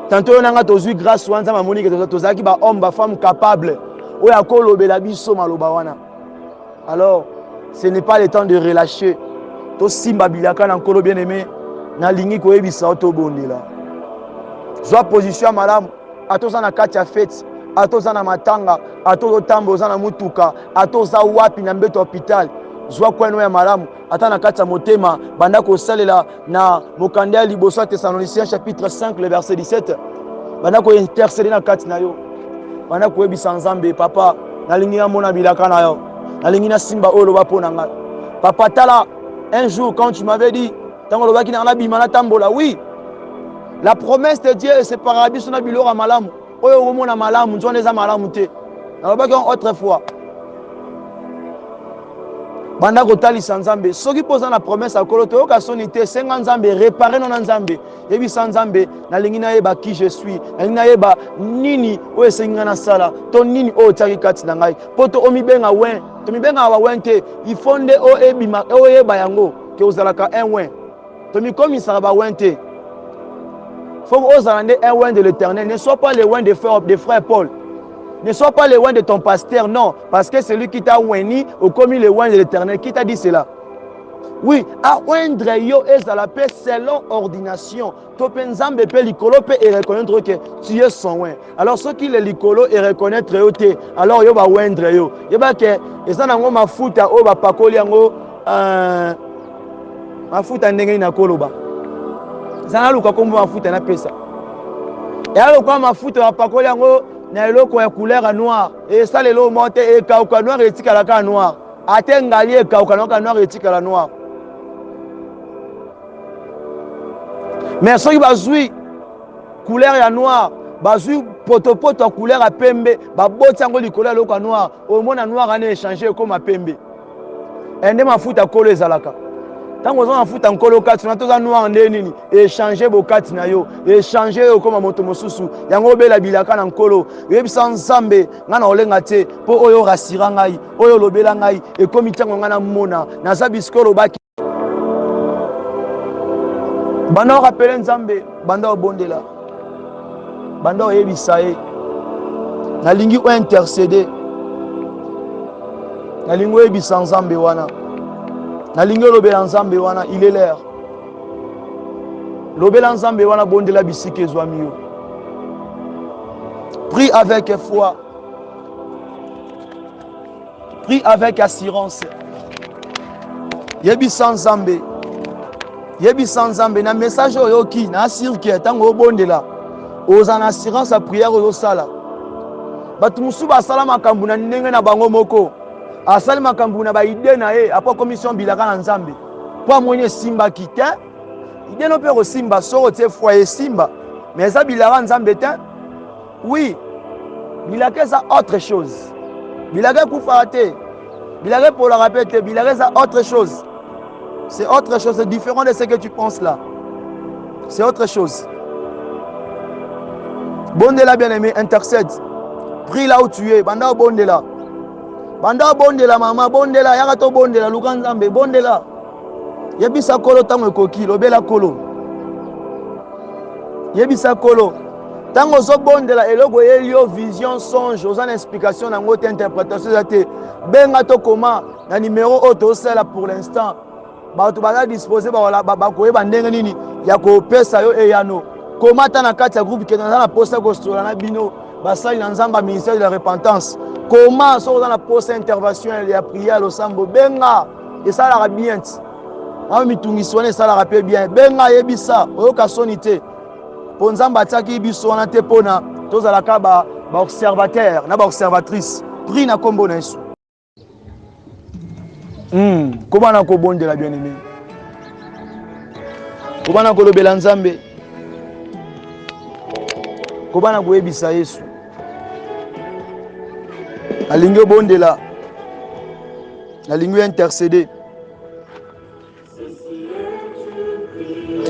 Tantôt on a tozui grâce à nzamba monique tozaki ba homme ba femme capable. Oya ko lobela biso maloba wana. Alors, ce n'est pas le temps de relâcher. To simba bilaka na nkolo bien aimé, na lingi ko ebisa auto bondela. Zwa position malamu, atoza na kati ya fête, atoza na matanga, atozo tamboza na mutuka, atoza wapi na mbeto hôpital. Zwa kweno ya malamu, ata na kati ya motema, banda ko salela na mokande ya liboso ya Thessaloniciens chapitre 5 le verset 17. Banda ko intercéder na kati na yo. Banda ko ebisa nzambe papa, na lingi ya mona bilaka na yo. Na lingi na simba olo ba pona nga. Papa tala, un jour quand tu m'avais dit, tango lobaki na la bimana tambola, oui. La promesse de Dieu c'est paradis sur na bilora malamu. Oyo omona malamu, nzone za malamu te. Na lobaki autrefois. Banda kotalisa nzambe soki poza na promesse akolo toyoka soni te senga nzambe réparer na nzambe yebisa nzambe nalingi na yeba qui je suis nalingi na yeba nini oyo esengi na sala to nini oyo otiaki kati na ngai po to omibenga wen to mibenga wa wen te il faut nde oyo ebima oyo yeba yango ke ozalaka un wen to mikomisaka ba wen te faut ozala nde un wen de l'Éternel, ne sois pas le wen de frère Paul. Ne sois pas le loin de ton pasteur, non. Parce que c'est lui qui t'a oigné, ou comme il est loin de l'Éternel, qui t'a dit cela. Oui, à oindre yo et à la paix selon ordination. Topenzambe pe likolo pe et reconnaître que tu es son oin. Alors ceux qui le likolo et reconnaître yo te, alors yo ba oindre yo. Yo ba ke eza nango mafuta o ba pakoli yango mafuta ndenge na koloba. Zana luka kombo mafuta na pesa. Et alors quoi mafuta ba pakoli yango na eloko ya couleur noire et ça lelo monte et kauka noir et tika la noir atengali e kauka noir et tika la noir mais soki bazui couleur ya noir bazui potopoto couleur ya pembe baboti yango likolo ya eloko noir au mona noir ane échanger comme pembe ende mafuta kolo ezalaka tango oza mafuta nkolo kati na toza noir nde nini échanger bokati na yo échanger yo koma moto mosusu yango obela bilaka na nkolo yebisa nzambe nga na olenga te po oyo rasira ngai oyo lobela ngai ekomi ntango nga na mona naza bisiko lobaki banda orapele nzambe banda obondela banda oyebisa ye nalingi ointercede nalingi oyebisa nzambe wana nalingi lobela nzambe wana il est l'air lobela nzambe wana bondela bisika ezwami yo prie avec foi prie avec assurance yebisa nzambe na message oyo ki na assure tango obondela oza na assurance ya prière oyo sala bato musu basala makambo na ndenge na bango moko asali makambo na ba idée na ye après commission bilaka na nzambe po amoni simba kite idée no pe ko simba soro te foyer simba mais ça bilaka nzambe te oui bilaka ça autre chose bilaka kufa te bilaka pour la répéter bilaka ça autre chose c'est autre chose c'est différent de ce que tu penses là c'est autre chose bon de la bien-aimé intercède Prie là où tu es. Banda bondela. Banda bondela maman bondela yaka to bondela luka nzambe bondela. Yebisa kolo tango ekoki lobela kolo. Yebisa kolo. Tango zo bondela eloko elio vision songe aux explication nango te interprétation te benga to comment na numéro auto sala pour l'instant. Bato baza disposer ba koyeba ndenge nini ya kopesa yo eyano. Comment ta na kati ya groupe ke na poste kostola na bino basali na nzamba ministère de la repentance. Comment so dans la poste intervention ya prière lo sambo benga et ça la bien. On mitungisone ça la rappelle bien. Benga yebisa oyoka sonité. Ponzamba tsaki biso wana te pona tozalaka ba observateur na ba observatrice pris na kombo na Yesu. Comment na ko bondela bien aimé. Comment na ko lobela nzambe. Comment na ko yebisa Yesu. Alingo bondela. Alingo intercéder.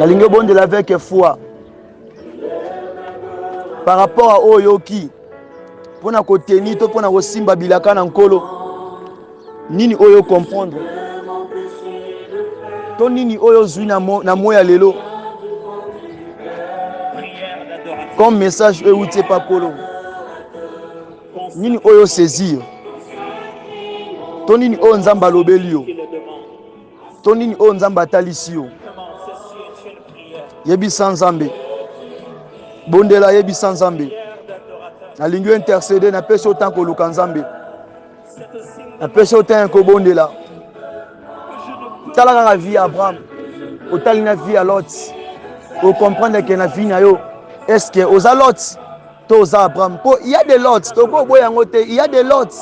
Alingo bondela avec foi. Par rapport à Oyoki, pour na koteni to pour na kosimba bilaka na nkolo nini oyo comprendre to nini oyo zui na moya lelo comme message euti pa kolo nini oyo saisir to nini oyo nzamba lobeli yo to nini oyo nzamba talisi yo yebisa nzambe bondela yebisa nzambe alingi intercéder na pesa autant ko luka nzambe na pesa autant ko bondela tala ka vie Abraham otali na vie à Lot o comprendre que na vie na yo est-ce que oza Lot to oza Abraham po il y a des Lot to ko boya ngote il y a des Lot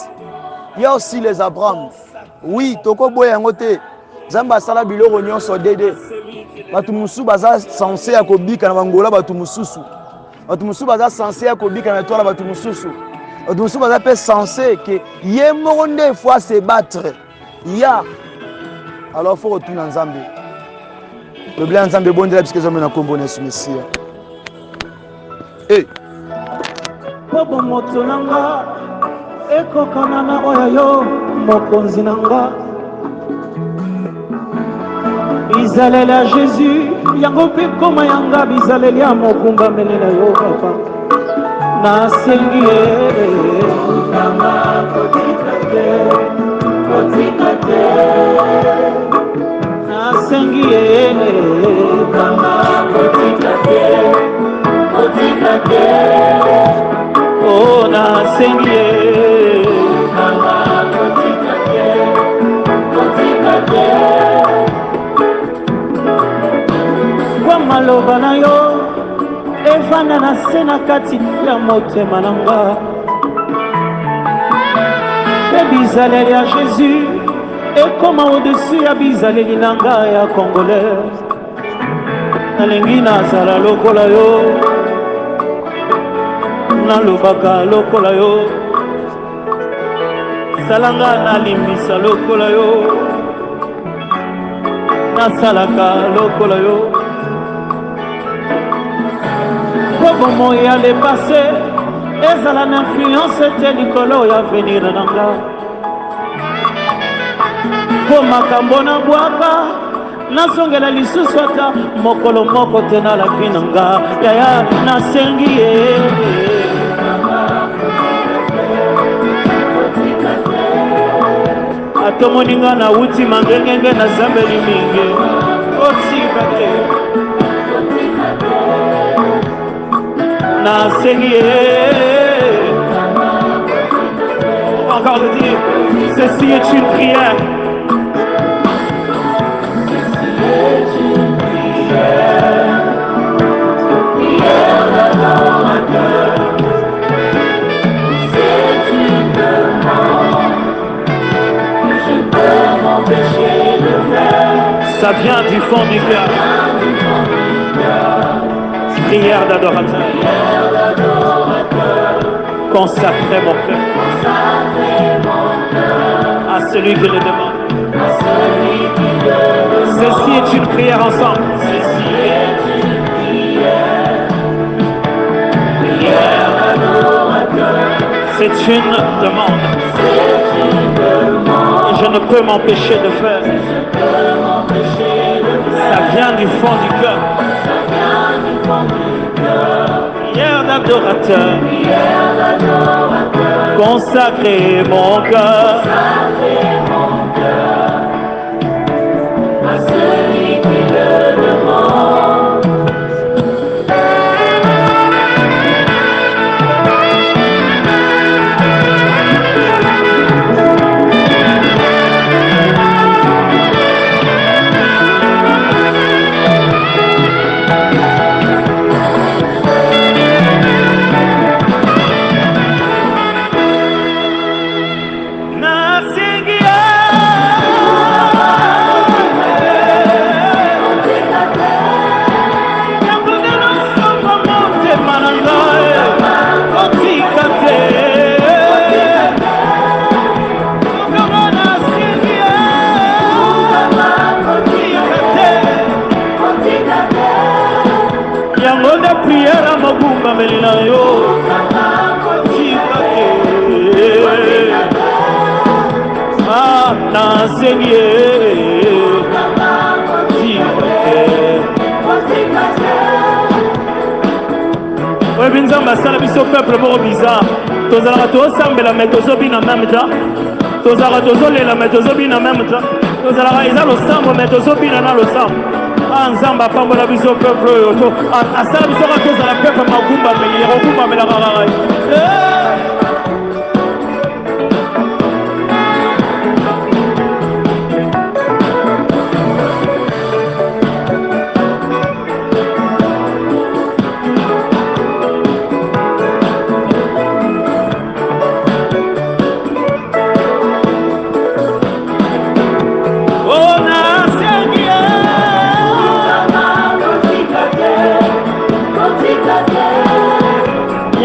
il y a aussi les Abraham oui to ko boya ngote nzamba sala biloko nyonso dede batu musu baza censé ya kobika na bangola batu mususu batu musu baza censé ya kobika na tola batu mususu batu musu baza pe censé que ye monde fois se battre ya alors faut retourner nzambe le blanc nzambe bondela parce que zombie na kombo na Messia eh Bobo moto nanga ekokana na oya yo mokonzi nanga bizaleli ya Jésus yango mpe koma yanga bizaleli ya mokumba mbele na yo papa nasengi nasengi oh nasengi kwa maloba na yo evanda na se na kati ya motema na nga mpe bizaleli ya Jésus ekoma au-dessus ya bizaleli na nga ya congolaise nalingi nazala lokola yo nalobaka lokola yo salanga nalimbisa lokola yo nasalaka lokola yo bomo ya le passé ezala na influence te likolo ya venir na nga po makambo na bwaka nazongela lisusu ata mokolo moko te nalaki na nga yaya nasengi ye atomoni nga nauti mangengenge na zambeli mingi otika te nasengi ye encore de dire ceci est une prière. Ça vient du fond du cœur. Prière d'adorateur. Consacrer mon cœur à celui qui le demande. Ceci est une prière ensemble. Ceci est une prière. C'est une demande. Et je ne peux m'empêcher de faire. Ça vient du fond du cœur. Prière d'adorateur. Consacrer mon cœur. À celui qui le demande. Prière magumba melina yo ah nasengie ouais binzamba sala biso peuple moko bizarre tozalaka tosambela mais tozobina même temps tozalaka tozolela mais tozobina même temps tozalaka eza losambo mais tozobina na losambo nzamba apambola biso peuple oyo asala biso kaka tozala peuple magumbameli yakogumbamela kaka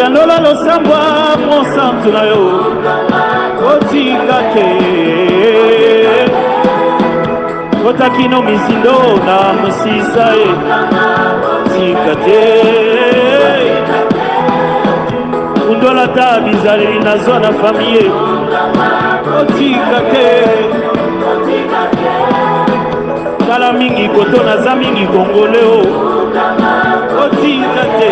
yandola losambwa mosantu na yo otika te otakino misindo na musisa ye otika te undola ta bizaleli na zwa na famille otika te tala mingi koto naza mingi kongole o otika te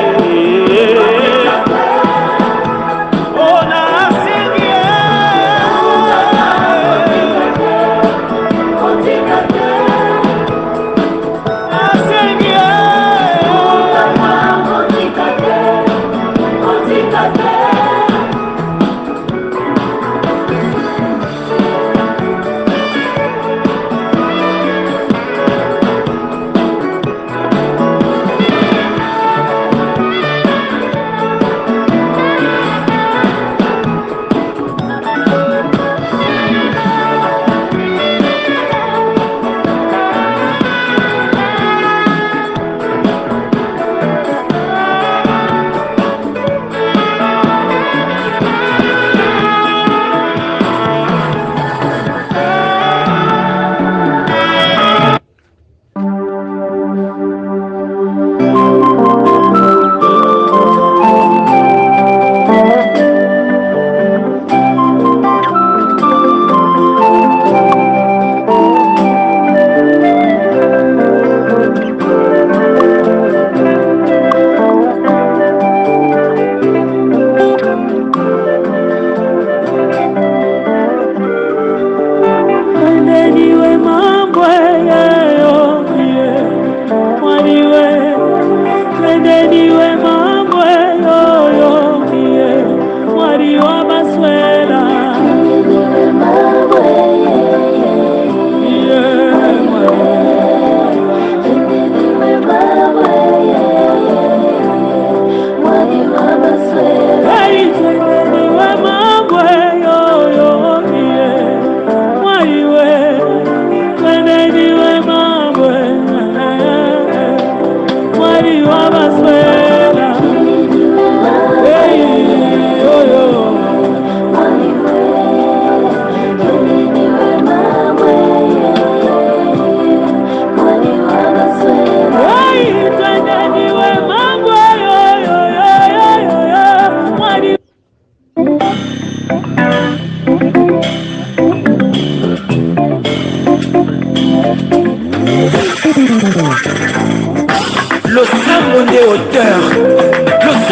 Mwari wa baswera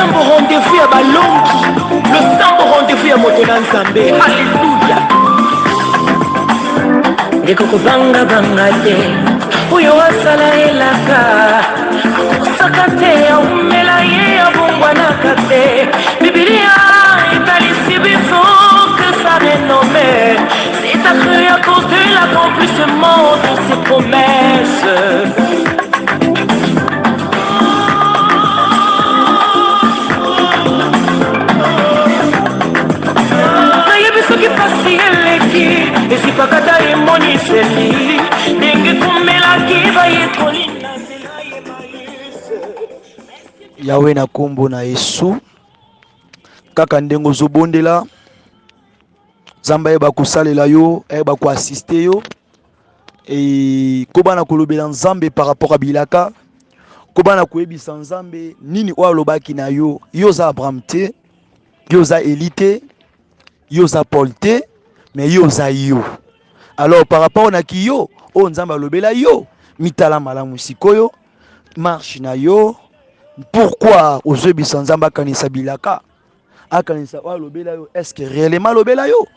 sambo rendez-vous ya balongi, le sambo rendez-vous ya moto na nzambe. Alléluia. Ndeko kobanga banga te, oyo asala elaka, akosaka te aumela ye abongwanaka te. Biblia etalisi biso que sa renommée, c'est accru à cause de l'accomplissement de ses promesses. soki pasi eleki esipakata emoniseli ndenge komelaki bayekoli na nzela ye mayese. Yawe na kombo na Yesu kaka ndenge ozobondela Nzambe ayeba kosalela yo, ayeba koassiste yo, e kobana kolobela Nzambe par rapport à bilaka, kobana koyebisa Nzambe nini oyo alobaki na yo. Yo za Abraham te, yo za Eli te, yo za Paul te, mais yo za yo. Alors par rapport na ki yo o Nzambe alobela yo mitala malamu sikoyo marche na yo. Pourquoi ozobisa Nzambe akanisa bilaka, akanisa oyo alobela yo? Est-ce que réellement alobela yo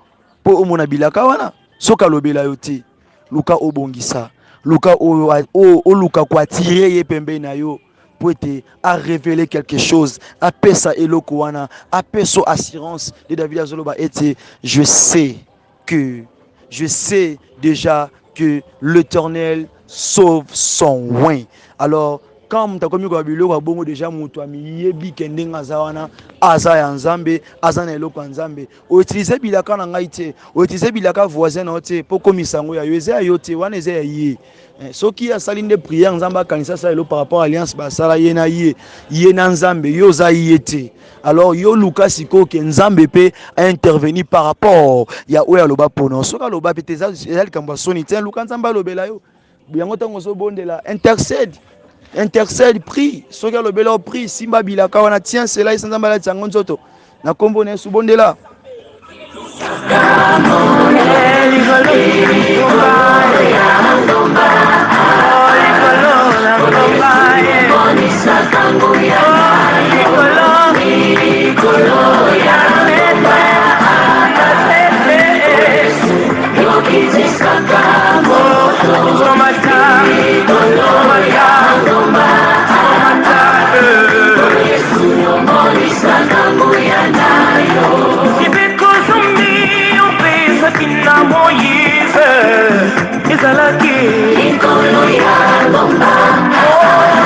po omona bilaka wana? Soka alobela yo te, luka obongisa, luka o luka kwa tirer ye pembe na yo pour te a révéler quelque chose, a pesa eloko wana, a peso assurance de David azoloba ete je sais déjà que l'Éternel sauve son oin. Alors quand mutakomi kwa biloko bongo déjà mutu amiyebi kendenga zawana aza ya Nzambe, aza na eloko ya Nzambe, o utiliser bilaka na ngai te, o utiliser bilaka voisin na te po komisa ngo ya yo eza yo te, wana eza ya ye. Soki asali nde prière Nzambe akanisa sa elo par rapport à alliance basala ye na Nzambe, yo za ye te. Alors yo luka siko ke Nzambe pe a intervenir par rapport ya oya aloba pono. Soka aloba pe te za likambo soni te, luka Nzambe alobela yo. Biango tango so bondela intercède, prie. Soki alobela o prie simba bilaka wana tient cela et Nzambe la tsango nzoto. Na kombo na Yesu bondela.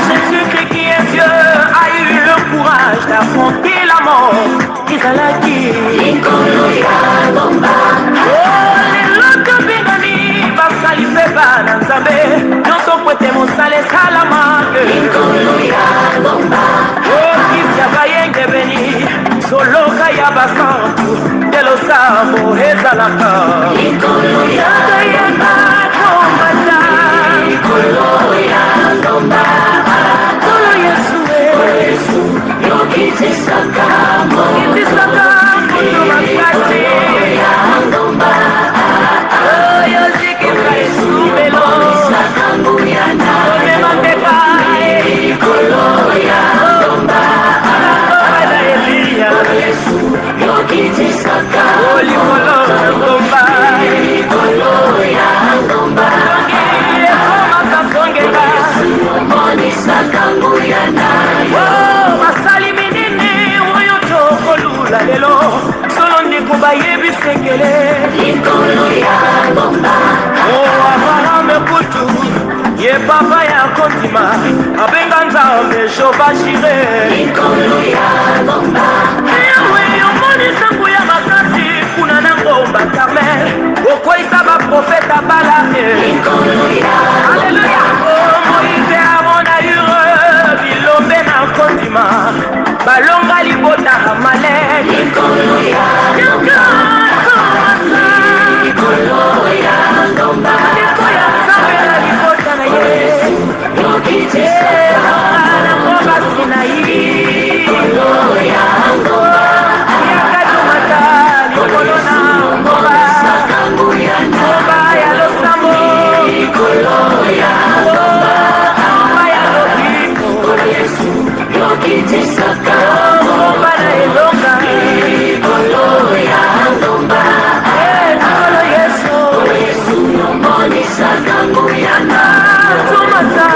Jésus-Christ qui est Dieu a eu le courage d'affronter la mort. Isalaki Leloto bingani basali peba na Nzambe nyonso kwete mosale salamake okisia bayenge beni soloka ya basantu delosambo ezalaka Solo Yesu yokitisaka moto makasi oyo zikika Yesu melo omema mbeka likolo ya ndomba na Elia Yesu yokitisaka likolo ya ndomba basali minene oyo tokolula lelo solo ndeko bayebi sekele likolo ya bomba abraham kutu ye papa ya kondima abenga Nzambe jobashire likolo ya bomba ewe omonisa nguya ya makasi kuna na ngomba Carmel okoisa baprofeta bala likolo ya Alléluia Moïse amona bilombe na kondima balonga libota Amalek likolo ya ndomba likoya Nzambe na libota na ye na ngomba Sinai likolo ya ndomba yakatumata likolo na ngomba ya losambo likolo ya ndomba ngomba na elonga likolo ya ngomba likolo Yesu yomonisaka ngoyana tumata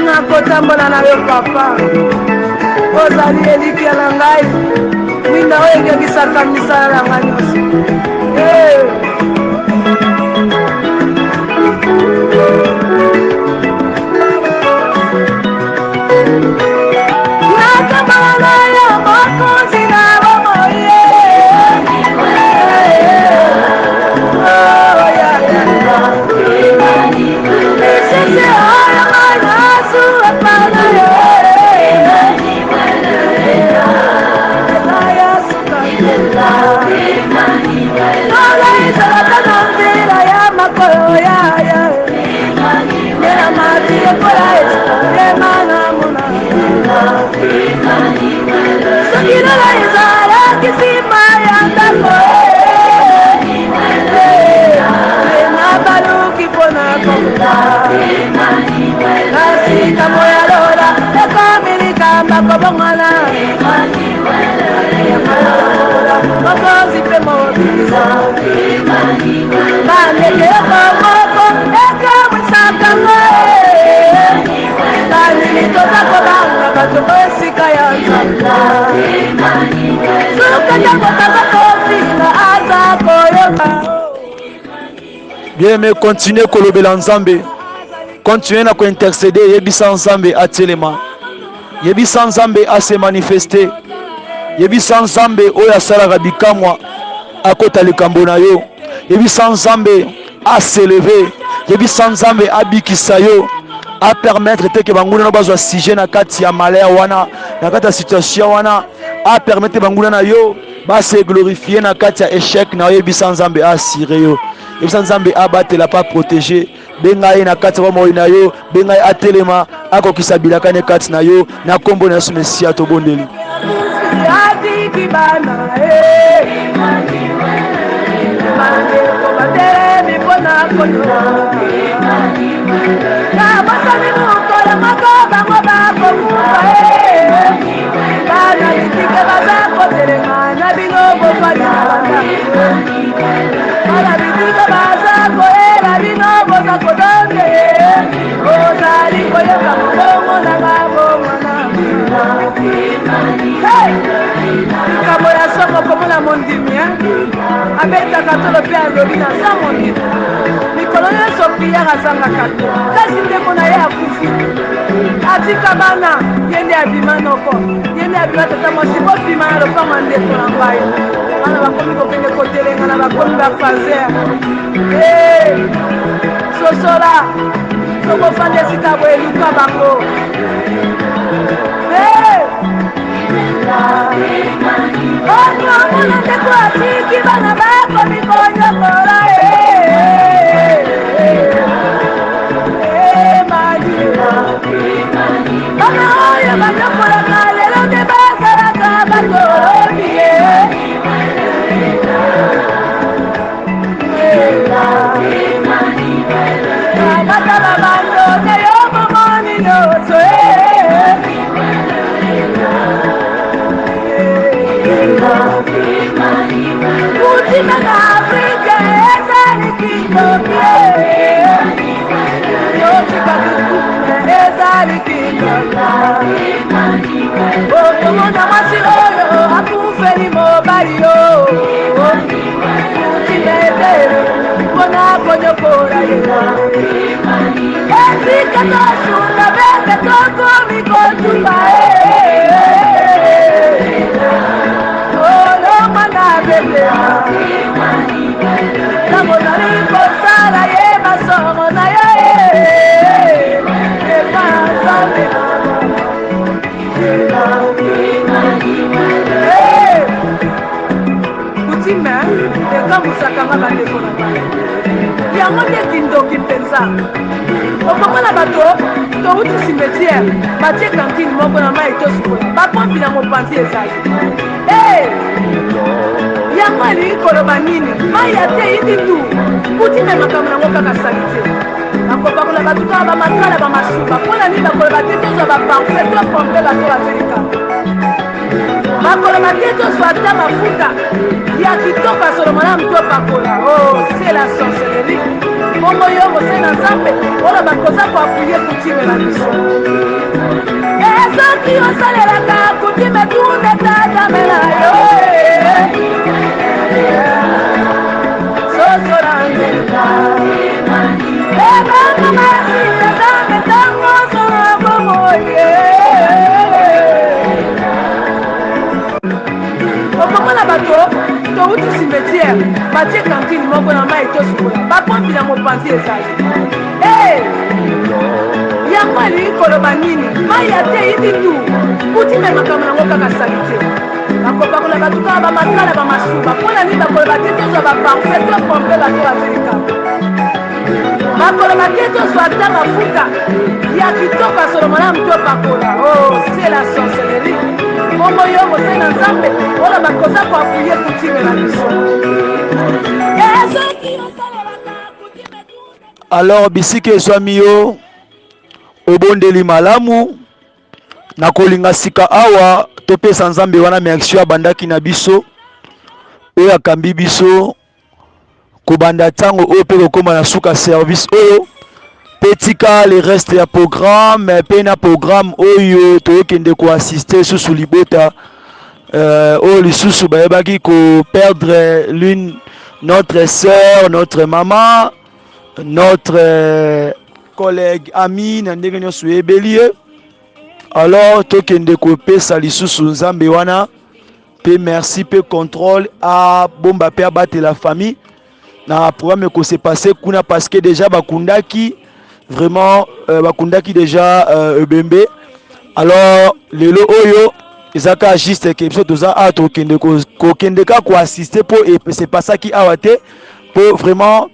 nakotambola na yo papa ozali eliki na ngai mwinda oyo ekebisaka misala na ngai nyonso natambola na yo mokonzi na bomoye ya Nela mati ekola Emana muna Sokinola izala kisima ya ndako Nabaluki pona komula Nasika moya lola Ekamilika makobongana Mokozi pe mobiza Bandeke yoko moko Eka mwisaka ngoe Bandilitoza kobanga Katoko esika ya nzamba Suka jango takakofika Aza koyoka. Bien, mais continuez kolobela nzambe. Continuez à intercéder. Yebisa nzambe atelema. Yebisa nzambe a se manifester. Yebisa nzambe oya salaka bikamwa akota likambo na yo. Yebisa nzambe a s'élever. Yebisa nzambe a bikisa yo. A permettre que banguna na bazwa sujet na kati ya malaya wana, na kati ya situation wana, a permettre banguna na yo ba se glorifier na kati ya échec na yo. Yebisa nzambe a assurer yo. Yebisa nzambe abatela pas protéger. Bengai na kati wa moi na yo, bengai atelema akokisa bilaka ne kati na yo na kombo na Yesu Mesia to bondeli. Kamoya soko komona mondimia abeta katolo pe alobi na za mondimi mikolo nyonso priere azangaka te kasi ndeko na ye akufi atika bana ye nde abima noko ye nde abima tata mwasi bobima na lopango ndeko na ngai wana bakomi kokende kotelenga na bakomi bafazer sosola sokofanda esika boye luka bango Omwana ndeko atiki bana bako mikonyokola bana oyo banyokolaka lelo nde basalaka batolobi batala bando te yo momoni nyonso Kutima na Afrika ezali kindokie Yotika kukume ezali kindokie Otomona mwasi oyo akufeli mobali yo Kutima ezeli mpona konyokola yo Ezika tosunda beke tokomi kotuba Tango nali kosala ye masongo na ye Epanzambe Kutime ekambusakanga bandeko na ngai yango nde kindoki mpenza okomona bato touti cimetière batie kantine moko na mai tosukola bapompi na mopanzi ezali yango elingi koloba nini mai ya te yindi tu kutime makambo nango kaka sali te bakobakola bato kaka bamakala bamasuka mpona nini bakoloba te tozwa baparfe to pompe bato bazelika bakoloba te tozwa ata mafuta ya kitoko asolomana mto pakola c'est la sorcellerie bongo yo kose na nzambe oyo bakoza koapuye kutime na biso soki osalelaka kutime tune tatamela yo sosolangeka ebanga masina nzambe ntango osola bomoye okomona bato touti cimetière batie kantine moko na mai tosukola bapompi na mopanzi ezali yango elingi koloba nini mai ya te yindi tu kutime makambo nango kaka sali te bakobakola bato kaka bamakala bamasuba mpona nini bakoloba te tozwa baparfe to pompe bato bazelika bakoloba te tozwa ata mafuta ya kitoko ya solo malamu topakola. Oh, c'est la sorcellerie. Bongo yo mose na nzambe oyo bakoza koapuye kutime na biso. Alors bisika ezwami yo obondeli malamu na kolinga sika awa topesa nzambe wana merci abandaki na biso oyo akambi biso kobanda ntango oyo mpe kokóma na suka service oyo mpe tika le reste ya programme mpe na programme oyo toyokende koassiste susu libota oyo lisusu bayebaki koperdre l'une notre sœur, notre maman, notre collègue ami na ndenge nyonso ebeli ye. Alors tokende kopesa lisusu nzambe wana pe merci pe contrôle a bomba pe abate la famille na programme ko se passer kuna parce que déjà bakundaki vraiment bakundaki déjà ebembe. Alors lelo oyo ezaka juste que biso toza a tokende kokende ka ko assister pour et c'est pas ça qui awate pour vraiment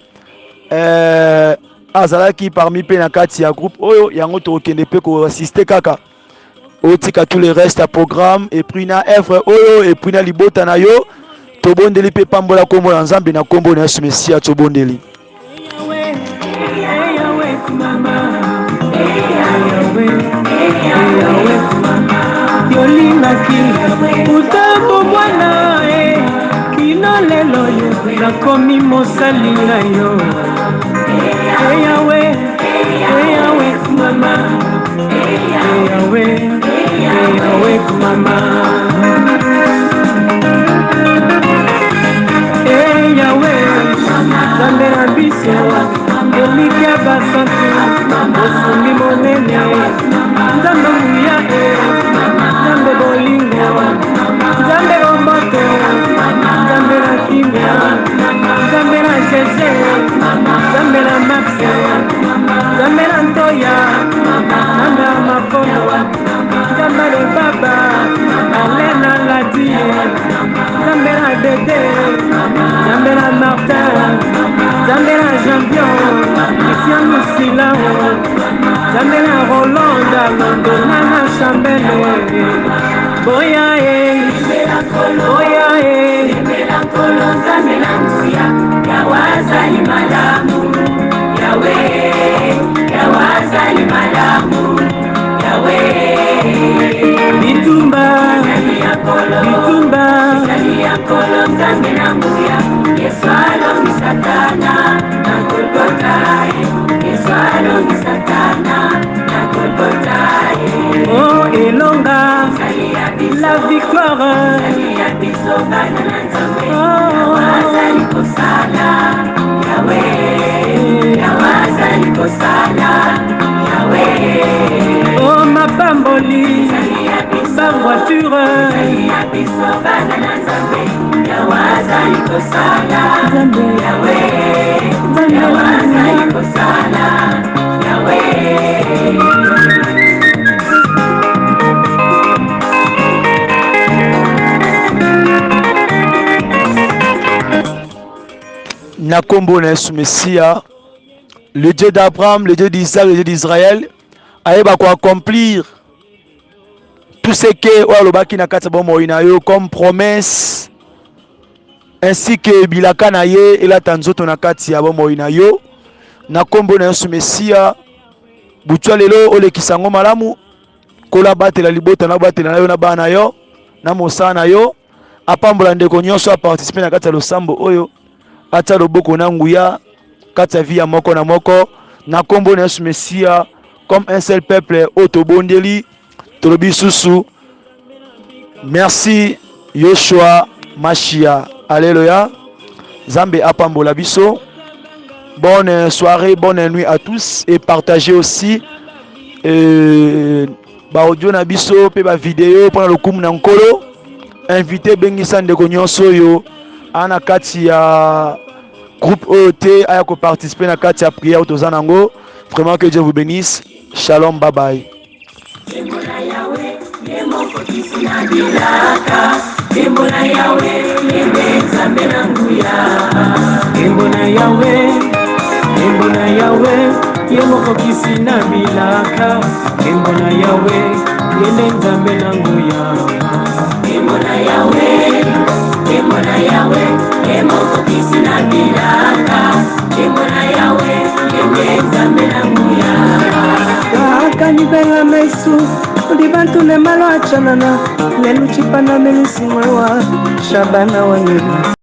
azalaki parmi pe na kati ya groupe oyo yango tokende pe ko assister kaka otika tout le reste à programme et puis na œuvre oyo et puis na libota na yo tobondeli pe pambola kombo na nzambe na kombo na Yesu Mesia tobondeli. Yolingaki utambo mwana kino lelo yo nakomi mosali na yo. Yawe Yawe mama Yawe mama Yawe Zambe na biso Elike basantu Osumi monene Zambe muya Zambe bolingo Zambe romboto Zambe na kimia Zambe na jese Zambe na maxe Zambe na ntoya Zambe na makono Zambe na baba Alena ladie Zambe na dede Zambe na Martin Zambe na Jambion Christian Lucilao Zambe na Rolanda Londona na Chambele Boya Boya Melankolo Zambe na Msia Yawazali malamu Yawe Yawazali malamu Yawe Bitumba Zambe na Msia Yesu alongi Satana na Golgotha Yesu alongi Satana na Golgotha. Oh elonga la victoire Yawazali kosala Yawe Yawazali kosala Yawe. Oh ma pamboli sa voiture Yawazali kosala Yawe Yawazali kosala Yawe. Na kombo na Yesu Mesia, le Dieu d'Abraham, le Dieu d'Isaac, le Dieu d'Israël, ayeba ko accomplir tout ce que Olobaki na kati bomo inayo comme promesse, ainsi que bilaka na ye elata nzoto na kati ya bomo inayo. Na kombo na Yesu Mesia, butua lelo olekisa ngo malamu kola batela libota na batela na yo na bana yo na mosana na yo apambola ndeko nyonso a participer na kati ya losambo oyo ata loboko na nguya kati ya via moko na moko na kombo na Yesu Mesia comme un seul peuple otobondeli tolobi susu merci Yoshua Mashia. Alléluia. Zambe apambola biso. Bonne soirée, bonne nuit à tous et partagez aussi ba audio na biso pe ba vidéo pour le kum na nkolo. Invité bengisa ndeko nyonso yo ana kati ya groupe OT aya ko participer na kati ya prière tozanango. Vraiment que Dieu vous bénisse. Shalom, bye bye. Nkembo na Yawe ye mokokisi na bilaka. Nkembo na Yawe yende nzambe na nguya. Nkembo na Yawe, nkembo na Yawe ye mokokisi na bilaka. Nkembo na Yawe yende nzambe na nguya. Akani benga mesu Udi bantu ne malo achanana Lelu chipana melusi mwewa Shabana wanyuma